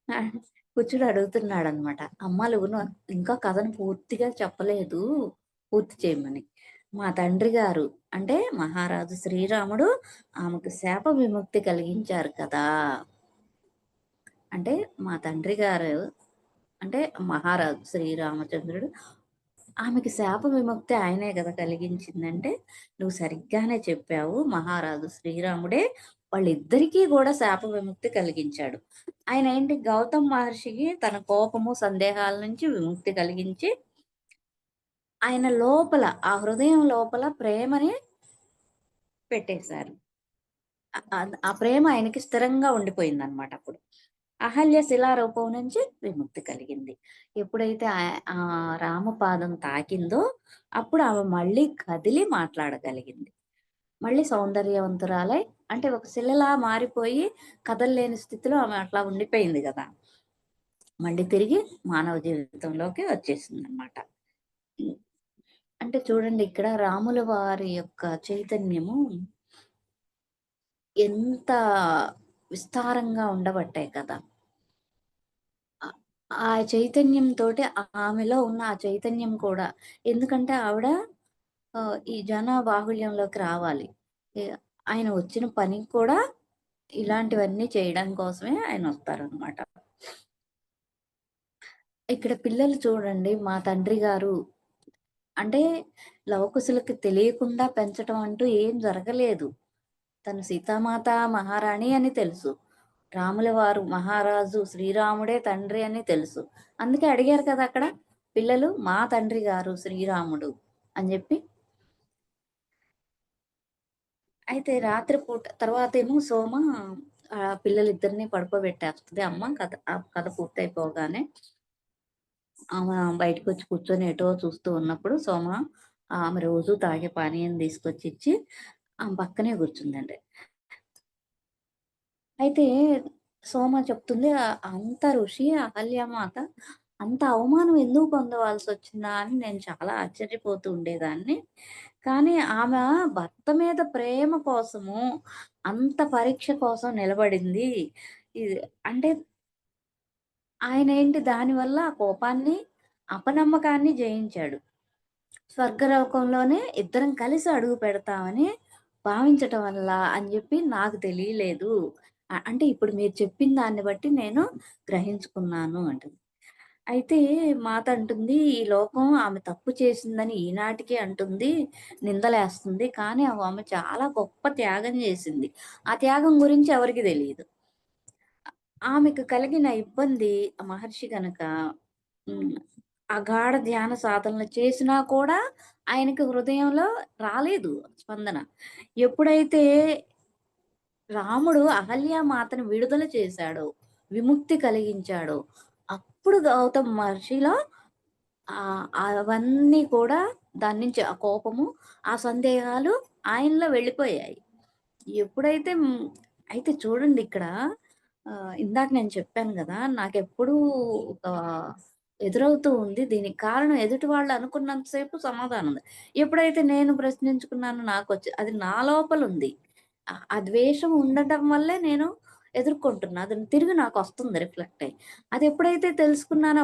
ఆ! కూర్చొని అడుగుతున్నాడనమాట. "అమ్మ నువ్వు ఇంకా కథను పూర్తిగా చెప్పలేదు. పూర్తి చేయమని." మా తండ్రి గారు అంటే మహారాజు శ్రీరాముడు ఆమెకు శాప విముక్తి కలిగించారు కదా! అంటే మా తండ్రి గారు అంటే మహారాజు శ్రీరామచంద్రుడు ఆమెకి శాప విముక్తి ఆయనే గదా కలిగించిందంటే, "నువ్వు సరిగ్గానే చెప్పావు. మహారాజు శ్రీరాముడే వాళ్ళిద్దరికీ గూడా శాప విముక్తి కలిగించాడు." ఆయన ఏంటి గౌతమ్ మహర్షికి తన కోపము, సందేహాల నుంచి విముక్తి కలిగించి, ఆయన లోపల ఆ హృదయం లోపల ప్రేమని పెట్టేశారు. ఆ ప్రేమ ఆయనకి స్థిరంగా ఉండిపోయిందనమాట అప్పుడు. అహల్య శిలారూపం నుంచి విముక్తి కలిగింది. ఎప్పుడైతే రామపాదం తాకిందో, అప్పుడు ఆమె మళ్ళీ కదిలి మాట్లాడగలిగింది. మళ్ళీ సౌందర్యవంతురాలై అంటే ఒక శిలలా మారిపోయి కదలలేని స్థితిలో ఆమె అట్లా ఉండిపోయింది గదా! మళ్ళీ తిరిగి మానవ జీవితంలోకి వచ్చేసిందనమాట. హ్మ్. అంటే చూడండి ఇక్కడ రాముల వారి యొక్క చైతన్యము ఎంత విస్తారంగా ఉండబట్టే కదా! ఆ ఆ చైతన్యంతోటి ఆమెలో ఉన్న ఆ చైతన్యం కూడా ఎందుకంటే ఆవిడ ఈ జన బాహుళ్యంలోకి రావాలి. ఎ ఆయన వచ్చిన పని కూడా ఇలాంటివన్నీ చేయడం కోసమే ఆయనొస్తారనమాట. ఇక్కడ పిల్లలు చూడండి మా తండ్రి గారు అంటే లవకుశులకి తెలియకుండా పెంచటం అంటూ ఏం జరగలేదు. తను సీతామాత మహారాణి అని తెలుసు. రాముల వారు మహారాజు శ్రీరాముడే తండ్రి అని తెలుసు. అందుకే అడిగారు కదా అక్కడ పిల్లలు మా తండ్రి గారు శ్రీరాముడు అని జెప్పి. అయితే రాత్రి పూట తర్వాతేమో సోమ పిల్లలిద్దరిని పడుకోబెట్టేస్తది అమ్మ కథ ఆ కథ పూర్తయిపోగానే. ఆమె బయటకొచ్చి కూర్చొని ఎటో చూస్తూ ఉన్నప్పుడు సోమ ఆమె రోజు తాగే పానీయం తీసుకొచ్చిచ్చి ఆమె పక్కనే కూర్చుందండి. అయితే సోమ చెప్తుంది అంత ఋషి అహల్యమాత అంత అవమానం ఎందుకు పొందవలసొచ్చిందా అని నేను చాలా ఆశ్చర్యపోతూ ఉండేదాన్ని. కానీ ఆమె భర్త మీద ప్రేమ కోసము అంత పరీక్ష కోసం నిలబడింది. ఇది అంటే ఆయనేంటి దానివల్ల ఆ కోపాన్ని, అపనమ్మకాన్ని జయించాడు. స్వర్గలోకంలోనే ఇద్దరం కలిసి అడుగు పెడతామని భావించటం వల్ల అని జెప్పి నాకు తెలియలేదు. అంటే ఇప్పుడు మీరు చెప్పిన దాన్ని బట్టి నేను గ్రహించుకున్నాను అంటుంది. అయితే మాత అంటుంది, "ఈ లోకం ఆమె తప్పు చేసిందని ఈనాటికి అంటుంది, నిందలేస్తుంది. కానీ ఆమె చాలా గొప్ప త్యాగం జేసింది. ఆ త్యాగం గురించి ఎవరికీ తెలీదు." ఆమెకు కలిగిన ఇబ్బంది ఆ మహర్షి గనక హ్మ్. అగాఢ ధ్యాన సాధనలు చేసినా కూడా ఆయనకి హృదయంలో రాలేదు స్పందన. ఎప్పుడైతే రాముడు అహల్యామాతను విడుదల చేశాడో, విముక్తి కలిగించాడో, అప్పుడు గౌతమ మహర్షిలో అవన్నీ కూడా దాని నుంచి ఆ కోపము, ఆ సందేహాలు ఆయనలో వెళ్ళిపోయాయి. ఎప్పుడైతే అయితే చూడండి ఇక్కడ ఇందాక నేను చెప్పాను గదా! నాకెప్పుడూ ఒక ఎదురవుతూ ఉంది. దీనికి కారణం ఎదుటి వాళ్ళు అనుకున్నంత సేపు సమాధానం ఉంది. ఎప్పుడైతే నేను ప్రశ్నించుకున్నానో అది నా లోపలుంది. ఆ ద్వేషం ఉండటం వల్లే నేను ఎదుర్కొంటున్నా. అది తిరిగి నాకొస్తుంది రిఫ్లెక్ట్ అయ్యి. అదెప్పుడైతే తెలుసుకున్నానో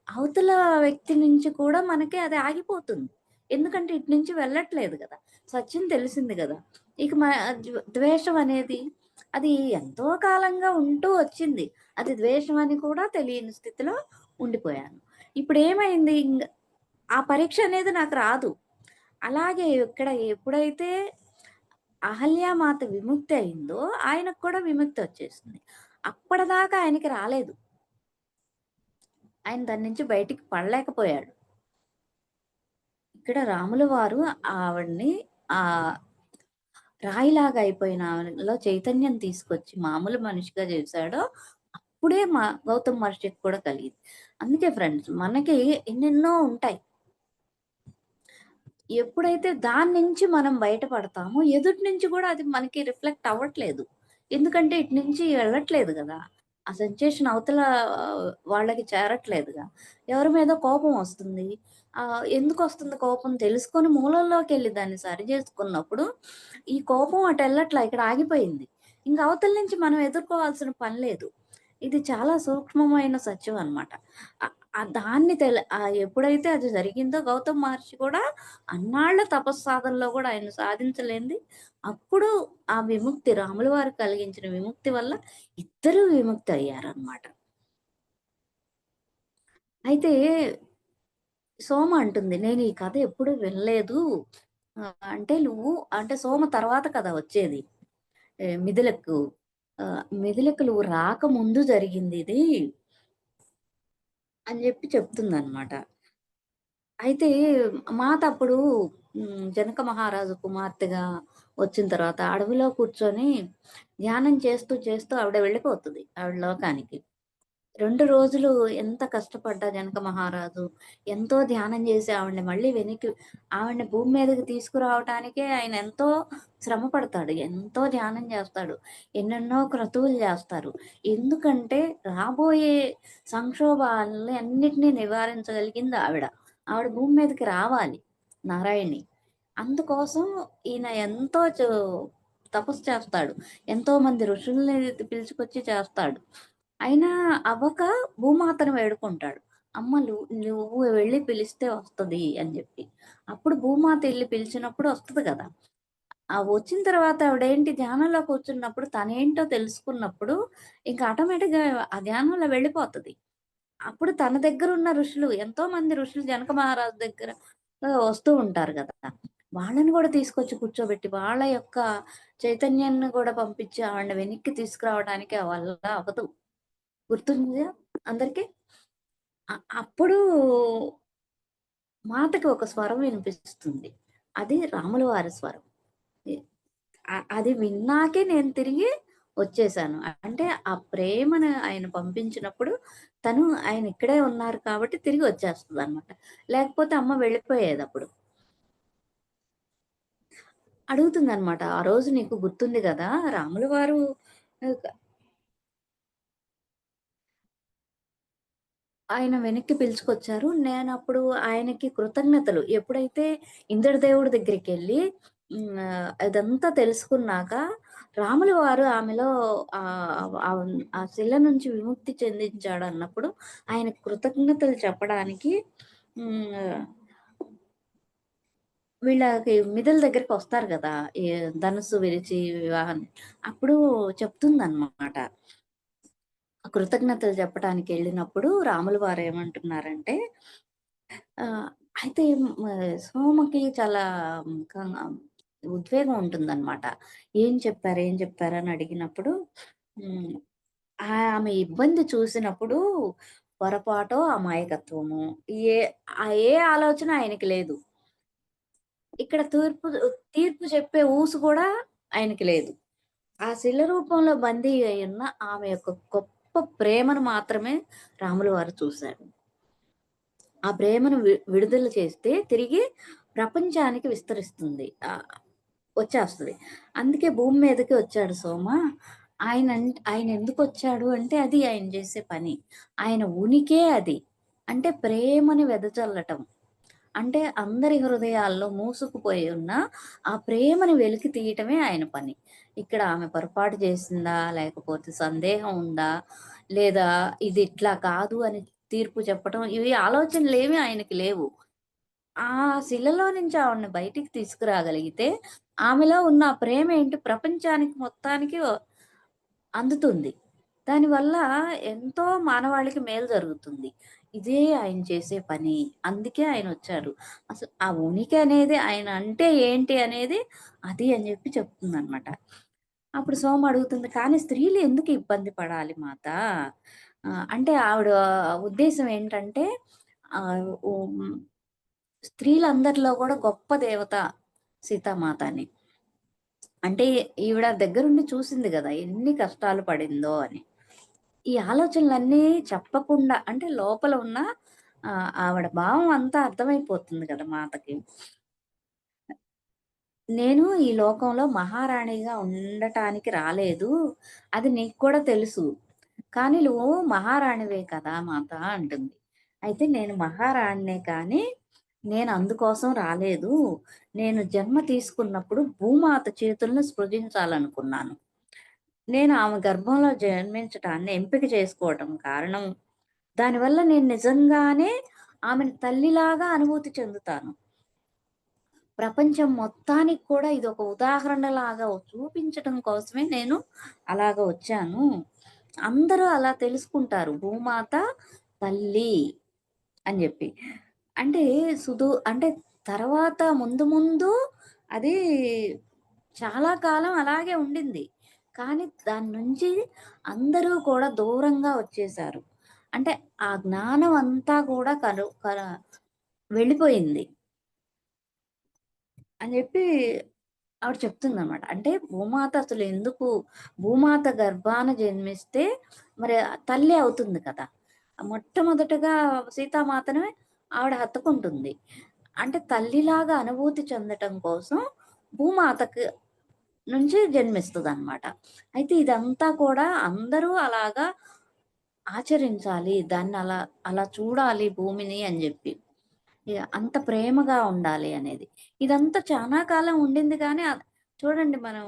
అవతల వ్యక్తి నుంచి కూడా మనకి అది ఆగిపోతుంది. ఎందుకంటే ఇటు నుంచి వెళ్ళట్లేదు గదా! సత్యం తెలిసింది గదా! ఇక ద్వేషం అనేది అది ఎంతో కాలంగా ఉంటూ వచ్చింది. అది ద్వేషం అని కూడా తెలియని స్థితిలో ఉండిపోయాను. ఇప్పుడేమైంది ఆ పరీక్ష అనేది నాకు రాదు. అలాగే ఇక్కడ ఎప్పుడైతే అహల్యామాత విముక్తి అయిందో ఆయనకు కూడా విముక్తి వచ్చేసింది. అప్పటిదాకా ఆయనకి రాలేదు. ఆయన దాని నుంచి బయటికి పడలేకపోయాడు. ఇక్కడ రాముల వారు ఆవిడని ఆహ్, రాయిలాగా అయిపోయిన ఆమెలో చైతన్యం తీసుకొచ్చి మామూలు మనిషిగా చేశాడో, అప్పుడే గౌతమ్ మహర్షికి కూడా కలిగింది. అందుకే ఫ్రెండ్స్ మనకి ఎన్నెన్నో ఉంటాయి. ఎప్పుడైతే దాని నుంచి మనం బయటపడతామో, ఎదుటి నుంచి గూడా అది మనకి రిఫ్లెక్ట్ అవ్వట్లేదు. ఎందుకంటే ఇటు నుంచి వెళ్ళట్లేదు గదా! ఆ సెన్సేషన్ అవతల వాళ్ళకి చేరట్లేదుగా. ఎవరి మీదో కోపం వస్తుంది. ఎందుకొస్తుంది కోపం తెలుసుకొని మూలంలోకెళ్ళి దాన్ని సరిజేసుకున్నప్పుడు, ఈ కోపం అటెళ్ళట్లా ఇక్కడ ఆగిపోయింది. ఇంక అవతల నుంచి మనం ఎదుర్కోవాల్సిన పని లేదు. ఇది చాలా సూక్ష్మమైన సత్యం అన్నమాట. దాన్ని ఎప్పుడైతే అది జరిగిందో గౌతమ్ మహర్షి కూడా అన్నాళ్ళ తపస్సాధనలో గూడా ఆయన సాధించలేనిది అప్పుడు ఆ విముక్తి రాముల వారు కలిగించిన విముక్తి వల్ల ఇద్దరూ విముక్తయ్యారనమాట. అయితే సోమ అంటుంది, "నేను ఈ కథ ఎప్పుడు వినలేదు. అంటే నువ్వు" అంటే సోమ తర్వాత కథ వచ్చేది. మిథిలకు. మిథిలకు నువ్వు రాకముందు జరిగిందిది అని జెప్పి చెప్తుందనమాట. అయితే మాత అప్పుడు జనక మహారాజు కుమార్తెగా వచ్చిన తర్వాత అడవిలో కూర్చొని ధ్యానం చేస్తూ, చేస్తూ ఆవిడ వెళ్ళిపోతది ఆవిడ లోకానికి. 2 రోజులు ఎంత కష్టపడ్డా జనక మహారాజు, ఎంతో ధ్యానం చేసి ఆవిడని మళ్ళీ ఆవిడని భూమి మీదకి తీసుకురావటానికే ఆయన ఎంతో శ్రమ పడతాడు. ఎంతో ధ్యానం చేస్తాడు. ఎన్నెన్నో క్రతువులు చేస్తారు. ఎందుకంటే రాబోయే సంక్షోభాలని అన్నిటిని నివారించగలిగింది ఆవిడ. ఆవిడ భూమి మీదకి రావాలి నారాయణి. అందుకోసం ఈయన ఎంతో తపస్సు చేస్తాడు. ఎంతోమంది ఋషుల్ని పిలుచుకొచ్చి చేస్తాడు. అయినా అవ్వక భూమాతను వేడుకుంటాడు. అమ్మ నువ్వు వెళ్లి పిలిస్తే వస్తది అని జెప్పి. అప్పుడు భూమాత ఎళ్లి పిలిచినప్పుడు వస్తది గదా! వచ్చిన తర్వాత ఆవిడేంటి ధ్యానంలో కూర్చున్నప్పుడు తనేంటో తెలుసుకున్నప్పుడు ఇంక ఆటోమేటిక్‌గా ఆ ధ్యానంలో వెళ్ళిపోతది. అప్పుడు తన దగ్గరున్న ఋషులు ఎంతోమంది ఋషులు జనక మహారాజు దగ్గర వస్తూ ఉంటారు గదా! వాళ్ళని గూడా తీసుకొచ్చి కూర్చోబెట్టి వాళ్ళ యొక్క చైతన్యాన్ని గూడా పంపించి ఆవిడని వెనక్కి తీసుకురావడానికి వల్ల అవ్వదు. గుర్తుందా అందరికి? అప్పుడు మాతకి ఒక స్వరం వినిపిస్తుంది. అది రాముల వారి స్వరం. ఎ అది విన్నాకే నేను తిరిగి వచ్చేసాను. అంటే ఆ ప్రేమను ఆయన పంపించినప్పుడు ఆయన ఇక్కడే ఉన్నారు కాబట్టి తిరిగి వచ్చేస్తదనమాట. లేకపోతే అమ్మ వెళ్ళిపోయేదప్పుడు. అడుగుతుందనమాట. "ఆ రోజు నీకు గుర్తుంది గదా! రాముల వారు ఆహ్, ఆయన వెనక్కి పిలుచుకొచ్చారు. నేనప్పుడు ఆయనకి కృతజ్ఞతలు ఎప్పుడైతే ఇంద్రదేవుడి దగ్గరికెళ్ళి ఇదంతా తెలుసుకున్నాక రాములు వారు ఆమెలో ఆ శిల నుంచి విముక్తి చెందించాడన్నప్పుడు ఆయనకు కృతజ్ఞతలు చెప్పడానికి హ్మ్. వీళ్ళకి మిథుల దగ్గరికొస్తారు గదా! ఈ ధనుస్సు విరిచి వివాహం అప్పుడు చెప్తుందనమాట. కృతజ్ఞతలు చెప్పటానికెళ్ళినప్పుడు రాములు వారేమంటున్నారంటే ఆహ్, అయితే సోమకి చాలా క ఉద్వేగం ఉంటుందనమాట. ఏం చెప్పారు? ఏం చెప్పారు? అని అడిగినప్పుడు హ్మ్. ఆమె ఇబ్బంది చూసినప్పుడు పొరపాటో, అమాయకత్వమో ఏ ఏ ఆలోచన ఆయనకి లేదు. ఇక్కడ తీర్పు చెప్పే ఊసు కూడా ఆయనకి లేదు. ఆ శిల రూపంలో బందీ అయ్యున్న ఆమె యొక్క గొప్ప ప్రేమను మాత్రమే రాములు వారు చూసారు. ఆ ప్రేమను విడుదల చేస్తే తిరిగి ప్రపంచానికి విస్తరిస్తుంది. వచ్చేస్తది. అందుకే భూమి మీదకి వచ్చాడు సోమ. ఆయనెందుకొచ్చాడు అంటే అది ఆయన చేసే పని. ఆయన ఉనికే అది. అంటే ప్రేమని వెదజల్లటం. అంటే అందరి హృదయాల్లో మూసుకుపోయి ఉన్న ఆ ప్రేమని వెలికి తీయటమే ఆయన పని. ఇక్కడ ఆమె పొరపాటు చేసిందా? లేకపోతే సందేహం ఉందా? లేదా ఇది ఇట్లా కాదు అని తీర్పు చెప్పటం ఇవి ఆలోచనలేమి ఆయనకి లేవు. ఆ శిలలో నుంచి ఆవిడని బయటికి తీసుకురాగలిగితే ఆమెలో ఉన్న ఆ ప్రేమేంటి ప్రపంచానికి మొత్తానికి అందుతుంది. దానివల్ల ఎంతో మానవాళికి మేలు జరుగుతుంది. ఇదే ఆయన చేసే పని. అందుకే ఆయనొచ్చారు. ఆ ఉనికి అనేది ఆయన అంటే ఏంటి అనేది అది అని జెప్పి చెప్తుందనమాట. అప్పుడు సోమ అడుగుతుంది, "కానీ స్త్రీలు ఎందుకు ఇబ్బంది పడాలి మాత?" అంటే ఆవిడ ఉద్దేశ్యం ఏంటంటే హ్మ్, స్త్రీలందరిలో గూడా గొప్ప దేవత సీతామాత అని. అంటే ఈవిడ దగ్గరుండి చూసింది గదా! ఎన్ని కష్టాలు పడిందో అని. ఈ ఆలోచనలన్నీ చెప్పకుండా అంటే లోపల ఉన్న ఆవిడ భావం అంతా అర్థమైపోతుంది కదా మాతకి. నేను ఈ లోకంలో మహారాణిగా ఉండటానికి రాలేదు. అది నీకు కూడా తెలుసు. కానీ నువ్వు మహారాణివే కదా మాత అంటుంది. అయితే నేను మహారాణినే కానీ నేను అందుకోసం రాలేదు. నేను జన్మ తీసుకున్నప్పుడు భూమాత చేతులను స్పృశించాలనుకున్నాను. నేను ఆమె గర్భంలో జన్మించటాన్ని ఎంపిక చేసుకోవటం కారణం దానివల్ల నేను నిజంగానే ఆమెను తల్లిలాగా అనుభూతి చెందుతాను. ప్రపంచం మొత్తానికి కూడా ఇదొక ఉదాహరణలాగా చూపించటం కోసమే నేను అలాగ వచ్చాను. అందరూ అలా తెలుసుకుంటారు. భూమాత తల్లి అని జెప్పి. అంటే అంటే తర్వాత ముందు ముందు అది చాలా కాలం అలాగే ఉండింది. కానీ దాని నుంచి అందరూ కూడా దూరంగా వచ్చేసారు. అంటే ఆ జ్ఞానం అంతా కూడా వెళ్ళిపోయింది అని జెప్పి ఆవిడ చెప్తుందనమాట. అంటే భూమాత భూమాత గర్భాన జన్మిస్తే మరి తల్లి అవుతుంది కదా! మొట్టమొదటగా సీతామాతను ఆవిడ హత్తుకుంటుంది. అంటే తల్లిలాగా అనుభూతి చెందటం కోసం భూమాతకు నుంచి జన్మిస్తదనమాట. అయితే ఇదంతా కూడా అందరూ అలాగా ఆచరించాలి. అలా చూడాలి భూమిని అని జెప్పి. అంత ప్రేమగా ఉండాలి అనేది. ఇదంతా చానా కాలం ఉండింది గానీ చూడండి మనం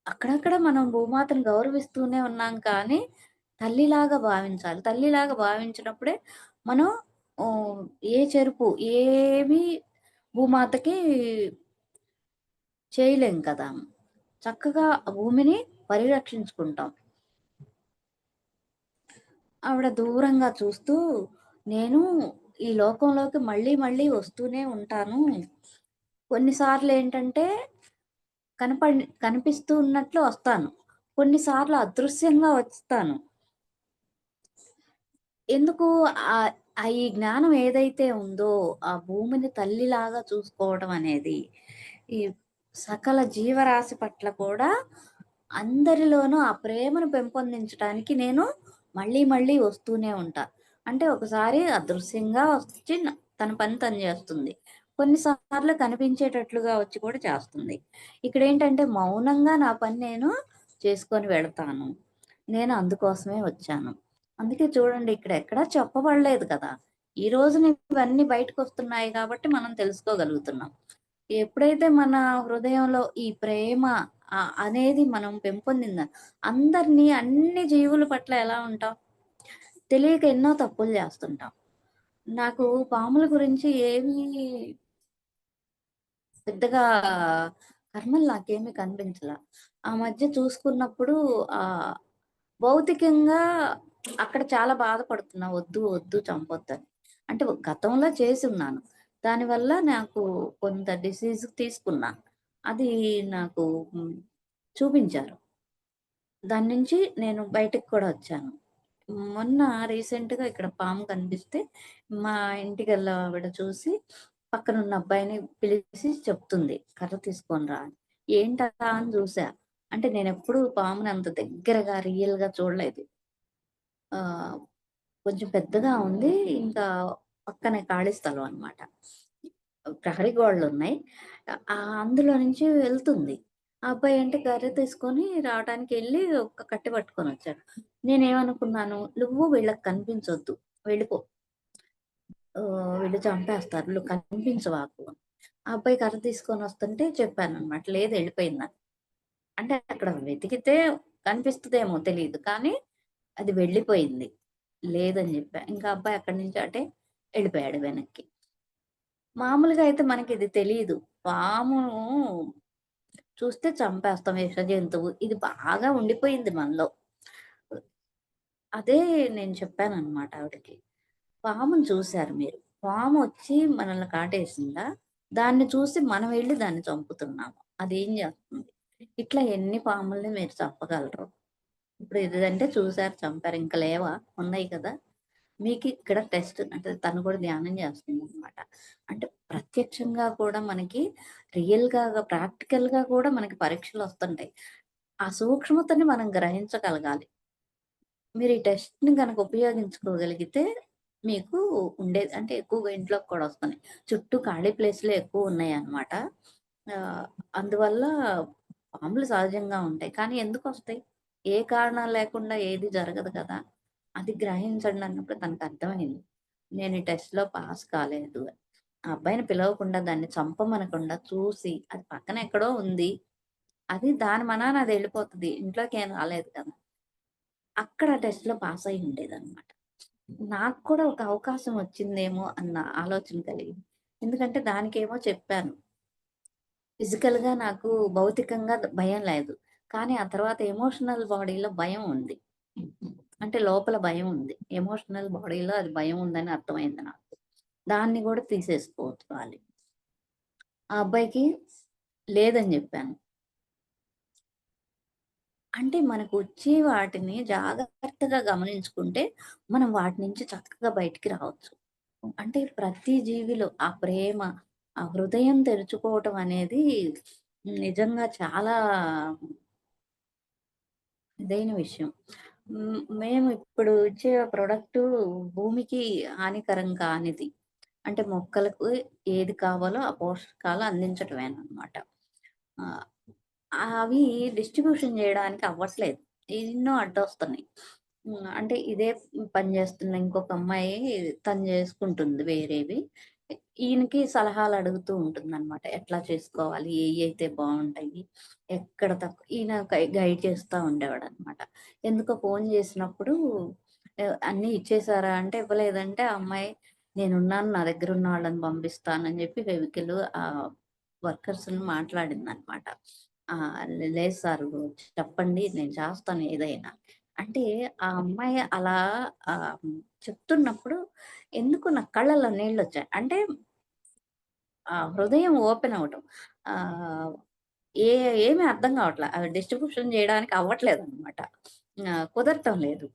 అక్కడక్కడ మనం భూమాతను గౌరవిస్తూనే ఉన్నాం కానీ, తల్లిలాగా భావించాలి. తల్లిలాగా భావించినప్పుడే మనం ఆహ్, ఏ చెరుపు ఏమీ భూమాతకి చేయలేం కదా! చక్కగా భూమిని పరిరక్షించుకుంటాం. ఆవిడ దూరంగా చూస్తూ, నేను ఈ లోకంలోకి మళ్ళీ మళ్ళీ వస్తూనే ఉంటాను. కొన్నిసార్లేంటంటే కనిపిస్తూ ఉన్నట్లు వస్తాను. కొన్నిసార్లు అదృశ్యంగా వస్తాను. ఎందుకు ఆహ్, ఈ జ్ఞానం ఏదైతే ఉందో, ఆ భూమిని తల్లిలాగా చూసుకోవడం అనేది, ఈ సకల జీవరాశి పట్ల కూడా అందరిలోనూ ఆ ప్రేమను పెంపొందించటానికి నేను మళ్ళీ, మళ్ళీ వస్తూనే ఉంటా. అంటే ఒకసారి అదృశ్యంగా వచ్చి తన పని తను జేస్తుంది. కొన్నిసార్లు కనిపించేటట్లుగా వచ్చి కూడా చేస్తుంది. ఇక్కడేంటంటే మౌనంగా నా పని నేను చేసుకొని వెళతాను. నేను అందుకోసమే వచ్చాను. అందుకే చూడండి ఇక్కడ ఎక్కడా చెప్పబడలేదు కదా! ఈ రోజున ఇవన్నీ బయటకొస్తున్నాయి కాబట్టి మనం తెలుసుకోగలుగుతున్నాం. ఎప్పుడైతే మన హృదయంలో ఈ ప్రేమ అనేది మనం అందరిని అన్ని జీవుల పట్ల ఎలా ఉంటాం? తెలియక ఎన్నో తప్పులు జేస్తుంటాం. నాకు పాముల గురించి ఏమీ పెద్దగా కర్మలు నాకేమి కనిపించలా. ఆ మధ్య చూసుకున్నప్పుడు ఆహ్, భౌతికంగా అక్కడ చాలా బాధపడుతున్నా. వద్దు, వద్దు చంపొద్దని. అంటే గతంలో చేసున్నాను. దానివల్ల నాకు కొంత డిసీజ్ తీసుకున్నా. అది నాకు హ్మ్, చూపించారు. దాని నుంచి నేను బయటకి కూడా వచ్చాను. మొన్న రీసెంట్‌గా ఇక్కడ పాము కనిపిస్తే, మా ఇంటికెళ్ళే ఆవిడ చూసి, పక్కనున్న అబ్బాయిని పిలిసి చెప్తుంది, "కర్ర తీసుకొని రా" అని. ఏంటా అని చూసా. అంటే నేనెప్పుడూ పాముని అంత దగ్గరగా రియల్‌గా చూడలేదు. ఆహ్, కొంచెం పెద్దగా ఉంది. ఇంకా పక్కనే ఖాళీ స్థలం అన్నమాట. ప్రహరీ గోడలున్నాయి. అందులో నుంచి వెళ్తుంది. ఆ అబ్బాయి అంటే కర్ర తీసుకొని రావటానికెళ్ళి ఒక కట్టె పట్టుకొనొచ్చాడు. నేనేమనుకున్నాను, "నువ్వు వీళ్ళకి కనిపించొద్దు. వెళ్ళిపో. వీళ్ళు చంపేస్తారు. నువ్వు కనిపించవాకు." ఆ అబ్బాయి కర్ర తీసుకొనొస్తుంటే చెప్పాననమాట. లేదు ఎళ్ళిపోయిందని. అంటే అక్కడ వెతికితే కనిపిస్తదేమో తెలీదు. కానీ అది వెళ్ళిపోయింది. లేదని జెప్పా. ఇంకా అబ్బాయి అక్కడి నుంచి అటే ఎళ్ళిపోయాడు వెనక్కి. మామూలుగా అయితే మనకిది తెలీదు. పాము చూస్తే చంపేస్తాం విష జంతువు. ఇది బాగా ఉండిపోయింది మనలో. అదే నేను చెప్పాననమాట ఆవిడకి. పాముని చూసారు మీరు. పామొచ్చి మనల్ని కాటేసిందా? దాన్ని చూసి మనం వెళ్లి దాన్ని చంపుతున్నాము. అదేం జేస్తుంది? ఇట్లా ఎన్ని పాముల్ని మీరు చంపగలరు? ఇప్పుడు ఇదంటే చూసారు, చంపారు. ఇంక లేవా? ఉన్నాయి కదా! మీకిక్కడ టెస్ట్ అంటే తను కూడా ధ్యానం జేస్తుందనమాట. అంటే ప్రత్యక్షంగా కూడా మనకి రియల్‌గా, ప్రాక్టికల్‌గా కూడా మనకి పరీక్షలొస్తుంటాయి. ఆ సూక్ష్మతని మనం గ్రహించగలగాలి. మీరు ఈ టెస్ట్‌ని గనక ఉపయోగించుకోగలిగితే మీకు ఉండేది అంటే ఎక్కువగా ఇంట్లోకి కూడా వస్తున్నాయి. చుట్టూ ఖాళీ ప్లేస్‌లే ఎక్కువున్నాయన్నమాట. ఆహ్, అందువల్ల పాములు సహజంగా ఉంటాయి. కానీ ఎందుకొస్తాయి? ఏ కారణం లేకుండా ఏది జరగదు కదా! అది గ్రహించండి అన్నప్పుడు తనకర్థమైంది. నేను ఈ టెస్ట్‌లో పాస్ కాలేదు అని. ఆ అబ్బాయిని పిలవకుండా దాన్ని చంపమనకుండా చూసి అది పక్కన ఎక్కడో ఉంది. అది దాని మనాన అది ఎళ్ళిపోతది. ఇంట్లోకేం రాలేదు కదా! అక్కడ టెస్ట్‌లో పాస్ అయ్యి ఉండేదన్నమాట. నాకు కూడా ఒక అవకాశం వచ్చిందేమో అన్న ఆలోచన కలిగింది. ఎందుకంటే దానికేమో చెప్పాను. ఫిజికల్‌గా నాకు భౌతికంగా భయం లేదు. కానీ ఆ తర్వాత ఎమోషనల్ బాడీలో భయం ఉంది. అంటే లోపల భయం ఉంది. ఎమోషనల్ బాడీలో అది భయం ఉందని అర్థమైంది నాకు. దాన్ని గూడా తీసేసుకోవాలి. ఆ అబ్బాయికి లేదని జెప్పాను. అంటే మనకొచ్చే వాటిని జాగ్రత్తగా గమనించుకుంటే, మనం వాటి నుంచి చక్కగా బయటికి రావచ్చు. అంటే ప్రతి జీవిలో ఆ ప్రేమ, ఆ హృదయం తెరుచుకోవటం అనేది నిజంగా చాలా ఇదైన విషయం. మేము ఇప్పుడు ఇచ్చే ప్రొడక్టు భూమికి హానికరం కానిది. అంటే మొక్కలకు ఏది కావాలో ఆ పోషకాలు అందించటమేననమాట. ఆహ్, అవి డిస్ట్రిబ్యూషన్ జేయడానికి అవ్వట్లేదు. ఎన్నో అడ్డొస్తున్నాయి. అంటే ఇదే పని జేస్తున్న ఇంకొక అమ్మాయి తను జేసుకుంటుంది వేరేవి. ఈయనకి సలహాలు అడుగుతూ ఉంటుందనమాట. ఎట్లా చేసుకోవాలి? ఏయైతే బావుంటాయి? ఎక్కడ ఈయన గైడ్ చేస్తా ఉండేవాడనమాట. ఎందుకో ఫోను జేసినప్పుడు అన్నీ ఇచ్చేసారా అంటే, ఇవ్వలేదంటే ఆ అమ్మాయి నేనున్నాను. నా దగ్గరున్న వాళ్ళని పంపిస్తానని జెప్పి వర్కర్స్‌ని మాట్లాడిందనమాట. లేదు సారు చెప్పండి నేను చేస్తాను ఏదైనా. అంటే ఆ అమ్మాయి అలా చెప్తున్నప్పుడు ఎందుకో నా కళ్ళలో నీళ్ళొచ్చాయి. అంటే హృదయం ఓపెన్ అవ్వటం. ఆహ్, ఏ ఏమి అర్థం కావట్ల. అవి డిస్ట్రిబ్యూషన్ జేయడానికి అవ్వట్లేదనమాట. కుదరటం లేదు.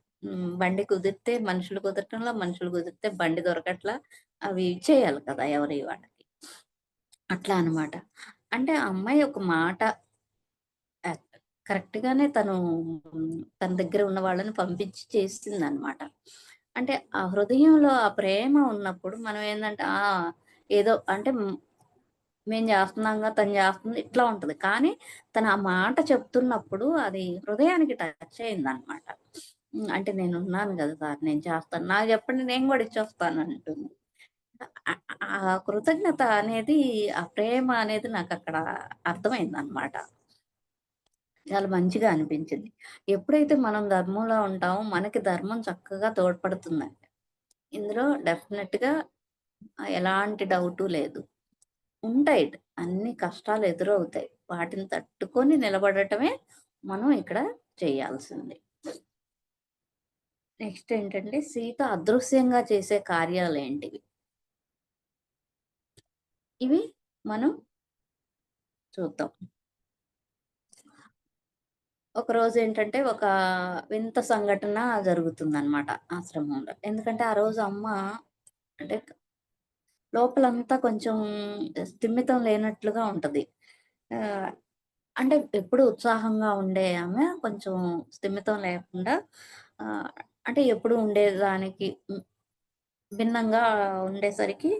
బండి కుదిరితే మనుషులు కుదరటంలా, మనుషులు కుదిరితే బండి దొరకట్లా. అవి చేయాలి కదా! ఎవరియి వాళ్ళకి. అట్లా అనమాట. అంటే ఆ అమ్మాయి ఒక మాట యాహ్! కరెక్ట్‌గానే తన దగ్గర ఉన్న వాళ్ళని పంపించి చేసిందనమాట. అంటే ఆ హృదయంలో ఆ ప్రేమ ఉన్నప్పుడు మనం ఏందంటే ఏదో అంటే మేము జేస్తున్నాంగా, తను జేస్తుంది ఇట్లా ఉంటది. కానీ తను ఆ మాట చెప్తున్నప్పుడు అది హృదయానికి టచ్ అయిందనమాట. అంటే నేనున్నాను గదా! సార్ నేను చేస్తాను. నాకు జెప్పండి నేను గూడా ఇచ్చొస్తానంటుంది. ఆ ఆ కృతజ్ఞత అనేది, ఆ ప్రేమ అనేది నాకక్కడ అర్థమైందనమాట. చాలా మంచిగా అనిపించింది. ఎప్పుడైతే మనం ధర్మంలో ఉంటామో, మనకి ధర్మం చక్కగా తోడ్పడుతుందండి. ఇందులో డెఫినిట్‌గా ఎలాంటి డౌటు లేదు. ఉంటాయి. అన్ని కష్టాలు ఎదురవుతాయి. వాటిని తట్టుకొని నిలబడటమే మనం ఇక్కడ చేయాల్సింది. నెక్స్ట్ ఏంటంటే సీత అదృశ్యంగా చేసే కార్యాలేంటివి? ఇవి మనం చూద్దాం. ఒకరోజేంటంటే ఒక వింత సంఘటన జరుగుతుందనమాట ఆశ్రమంలో. ఎందుకంటే ఆ రోజు అమ్మ అంటే లోపలంతా కొంచెం స్థిమితం లేనట్లుగా ఉంటది. ఆహ్, అంటే ఎప్పుడు ఉత్సాహంగా ఉండే ఆమె కొంచెం స్థిమితం లేకుండా ఆహ్, అంటే ఎప్పుడు ఉండేదానికి భిన్నంగా ఉండేసరికి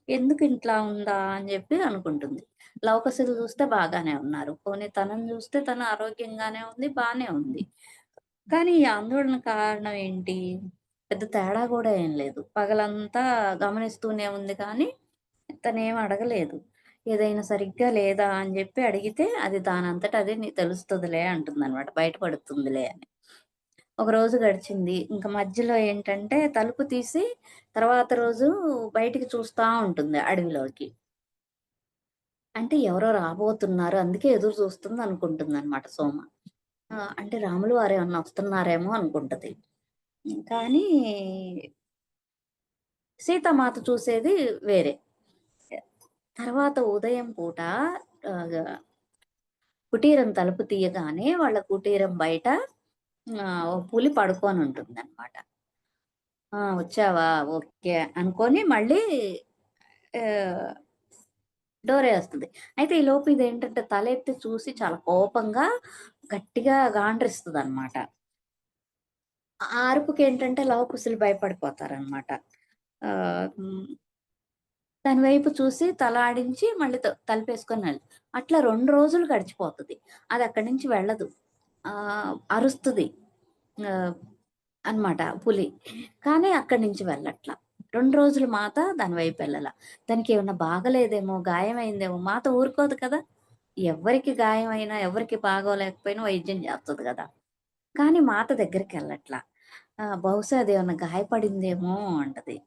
ఎందుకు ఇట్లా ఉందా అని జెప్పి అనుకుంటుంది. లవకుశులు చూస్తే బాగానే ఉన్నారు. పోనీ తనని చూస్తే తను ఆరోగ్యంగానే ఉంది. బానే ఉంది. కానీ ఈ ఆందోళన కారణం ఏంటి? పెద్ద తేడా గూడా ఏం లేదు. పగలంతా గమనిస్తూనే ఉంది కానీ, తనేం అడగలేదు. ఏదైనా సరిగ్గా లేదా అని జెప్పి అడిగితే, అది దానంతట అదే తెలుస్తదిలే అంటుందనమాట. బయటపడుతుందిలే అని. ఒకరోజు గడిచింది. ఇంక మధ్యలో ఏంటంటే, తలుపు తీసి తర్వాత రోజు బయటికి చూస్తా ఉంటుంది అడవిలోకి. అంటే ఎవరో రాబోతున్నారు. అందుకే ఎదురు చూస్తుందనుకుంటుందనమాట సోమ. అంటే రాములు వారేమన్నా వస్తున్నారేమో అనుకుంటది. కానీ సీతామాత చూసేది వేరే. తర్వాత ఉదయం పూట ఆహ్, కుటీరం తలుపు తీయగానే వాళ్ళ కుటీరం బయట ఓ పులి పడుకోనుంటుందనమాట. వచ్చావా? ఓకే. అనుకోని మళ్ళీ ఆహ్, డోరేస్తది. అయితే ఈలోపు ఇదేంటంటే తలెత్తి చూసి చాలా కోపంగా గట్టిగా గాండ్రిస్తదనమాట. ఆ అరుపుకేంటంటే లవకుశులు భయపడిపోతారనమాట. హ్మ్. దాని వైపు చూసి తల ఆడించి మళ్ళీ తలుపేసుకొని అట్లా 2 రోజులు గడిచిపోతది. అదక్కడి నుంచి వెళ్ళదు. అరుస్తది. ఆహ్, అనమాట పులి. కానీ అక్కడి నుంచి వెళ్ళట్ల. 2 రోజులు మాత దాని వైపెళ్ళల. దానికేమన్నా బాగలేదేమో, గాయమైందేమో మాత ఊరుకోదు కదా! ఎవ్వరికి గాయమైనా, ఎవరికి బాగోలేకపోయినా వైద్యం జేస్తది గదా! కానీ మాత దగ్గరికెళ్ళట్ల. బహుశా అదేమన్నా గాయపడిందేమో అంటది.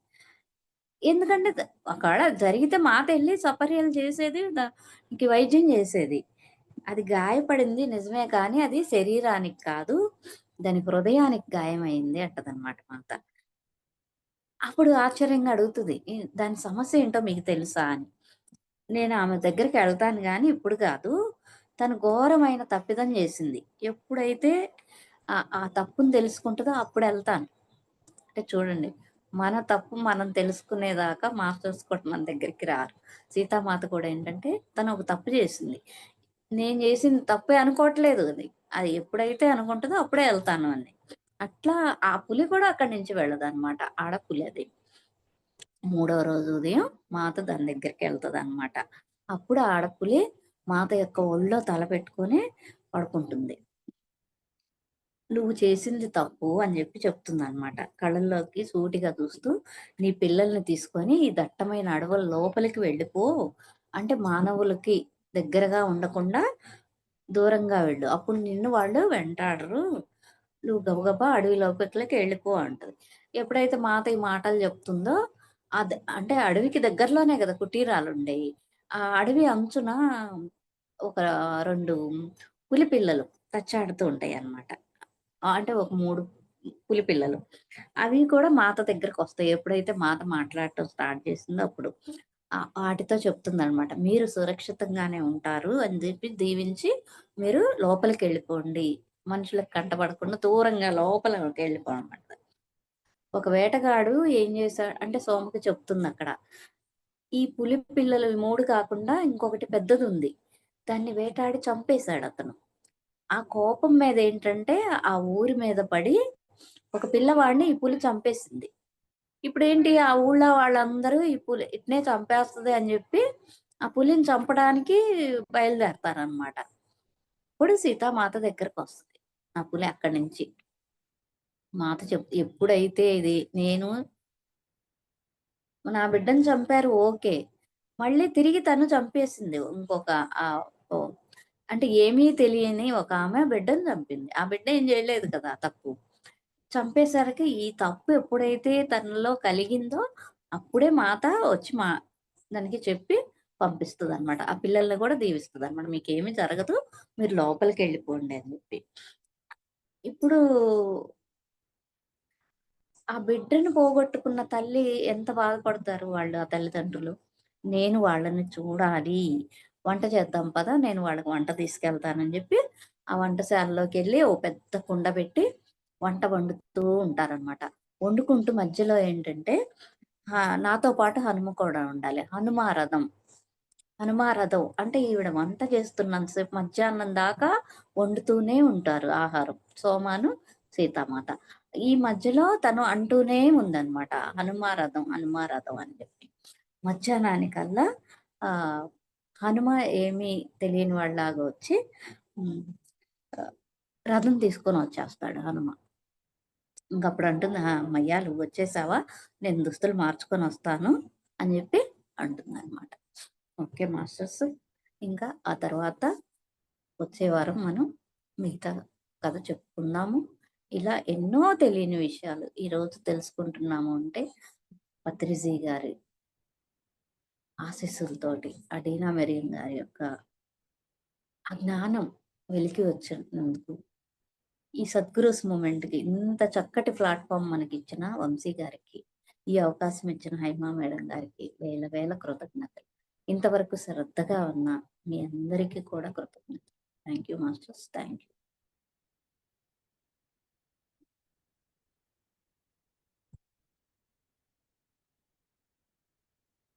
ఎందుకంటే ఒకవేళ జరిగితే మాతెళ్లి సపర్యలు చేసేది, దానికి వైద్యం జేసేది. అది గాయపడింది నిజమే కానీ, అది శరీరానికి కాదు, దాని హృదయానికి గాయమైంది అంటదనమాట మాత. అప్పుడు ఆశ్చర్యంగా అడుగుతది. దాని సమస్య ఏంటో మీకు తెలుసా అని. నేను ఆమె దగ్గరికెళ్తాను గానీ, ఇప్పుడు కాదు. తను ఘోరమైన తప్పిదం జేసింది. ఎప్పుడైతే ఆ తప్పుని తెలుసుకుంటదో అప్పుడెళ్తాను. అంటే చూడండి. మన తప్పు మనం తెలుసుకునేదాకా మాస్టర్స్ కూడా మన దగ్గరికి రారు. సీతామాత కూడా ఏంటంటే తను ఒక తప్పు చేసింది. నేను చేసింది తప్పే అనుకోవట్లేదు అది. అది ఎప్పుడైతే అనుకుంటదో అప్పుడే ఎళ్తాను అని. అట్లా ఆ పులి కూడా అక్కడి నుంచి వెళ్ళదనమాట. ఆడపులి అది. మూడో రోజు ఉదయం మాత దాని దగ్గరికెళ్తదనమాట. అప్పుడు ఆడపులి మాత యొక్క ఒళ్ళో తల పెట్టుకొని పడుకుంటుంది. నువ్వు చేసింది తప్పు అని జెప్పి చెప్తుందనమాట. కళ్ళల్లోకి సూటిగా చూస్తూ, నీ పిల్లల్ని తీసుకొని ఈ దట్టమైన అడవుల లోపలికి వెళ్ళిపో. అంటే మానవులకి దగ్గరగా ఉండకుండా దూరంగా వెళ్ళు. అప్పుడు నిన్ను వాళ్ళు వెంటాడరు. నువ్వు గబగబా అడవి లోపట్లకి వెళ్ళిపో అంటది. ఎప్పుడైతే మాత ఈ మాటలు చెప్తుందో అంటే అడవికి దగ్గరలోనే గదా కుటీరాలుండేయి. ఆ అడవి అంచున ఒక 2 పులి పిల్లలు తచ్చాడుతూ ఉంటాయన్నమాట. అంటే ఒక 3 పులి పిల్లలు. అవి కూడా మాత దగ్గరకొస్తాయి. ఎప్పుడైతే మాత మాట్లాడటం స్టార్ట్ చేసిందో అప్పుడు. ఆటితో చెప్తుందనమాట. మీరు సురక్షితంగానే ఉంటారు అని జెప్పి దీవించి మీరు లోపలికెళ్ళిపోండి. మనుషులకు కంటపడకుండా దూరంగా లోపలకెళ్ళిపోమన్నమాట. ఒక వేటగాడు ఏం చేశాడు అంటే సోమకి చెప్తుందక్కడ. ఈ పులి పిల్లలు 3 కాకుండా ఇంకొకటి పెద్దదుంది. దాన్ని వేటాడి చంపేశాడతను. ఆ కోపం మీదేంటంటే, ఆ ఊరి మీద పడి, ఒక పిల్లవాడిని ఈ పులి చంపేసింది. ఇప్పుడేంటి ఆ ఊళ్ళో వాళ్ళందరూ ఈ పులి ఇట్నే చంపేస్తది అని జెప్పి, ఆ పులిని చంపడానికి బయలుదేరతారనమాట. అప్పుడు సీతామాత దగ్గరకొస్తది. ఆ పులి అక్కడి నుంచి. మాత ఎప్పుడైతే ఇది నేను నా బిడ్డని చంపారు ఓకే. మళ్ళీ తిరిగి తను చంపేసింది. ఇంకొక ఓహ్! అంటే ఏమీ తెలియని ఒక ఆమె బిడ్డని చంపింది. ఆ బిడ్డ ఏం చేయలేదు కదా తప్పు. చంపేసరికి ఈ తప్పు ఎప్పుడైతే తనలో కలిగిందో, అప్పుడే మాత వచ్చి దానికి చెప్పి పంపిస్తదనమాట. ఆ పిల్లల్ని గూడా దీవిస్తదనమాట. మీకేమి జరగదు. మీరు లోపలికెళ్ళిపోండి అని జెప్పి. ఇప్పుడు ఆ బిడ్డను పోగొట్టుకున్న తల్లి ఎంత బాధపడతారు వాళ్ళు ఆ తల్లిదండ్రులు. నేను వాళ్ళని చూడాలి. వంట చేద్దాం పదా! నేను వాళ్ళకి వంట తీసుకెళ్తానని జెప్పి, ఆ వంటశాలలోకెళ్ళి ఓ పెద్ద కుండ పెట్టి వంట వండుతూ ఉంటారనమాట. వండుకుంటూ మధ్యలో ఏంటంటే నాతో పాటు హనుమ కూడా ఉండాలి. హనుమారథం. హనుమారథం అంటే ఈవిడ వంట చేస్తున్నంత సేపు మధ్యాహ్నం దాకా వండుతూనే ఉంటారు ఆహారం. సోమాను, సీతామాత. ఈ మధ్యలో తను అంటూనే ఉందనమాట. హనుమారథం, హనుమారథం అని చెప్పి. మధ్యాహ్నానికల్లా ఆహ్, హనుమ ఏమీ తెలియని వాడిలాగా వచ్చి హ్మ్. ఆహ్, రథం తీసుకొనొచ్చేస్తాడు హనుమ. ఇంకప్పుడు అంటుంది, హమ్మయ్య! నువ్వొచ్చేసావా? నేను దుస్తులు మార్చుకొనొస్తాను అని జెప్పి అంటుందనమాట. Okay masters. ఇంకా ఆ తర్వాత వచ్చే వారం మనం మిగతా కథ చెప్పుకుందాము. ఇలా ఎన్నో తెలియని విషయాలు ఈరోజు తెలుసుకుంటున్నాము అంటే, పత్రిజీ గారి ఆశీస్సులతోటి, అడీనా మెరీన్ గారి యొక్క ఆ జ్ఞానం వెలికి వచ్చినందుకు, ఈ సద్గురుస్ మూవ్‌మెంట్‌కి ఇంత చక్కటి ప్లాట్‌ఫార్మ్ మనకిచ్చిన వంశీ గారికి, ఈ అవకాశం ఇచ్చిన హైమా మేడం గారికి వేల వేల కృతజ్ఞతలు. ఇంతవరకు శ్రద్ధగా ఉన్న మీ అందరికీ కూడా కృతజ్ఞతలు. Thank you masters. Thank you.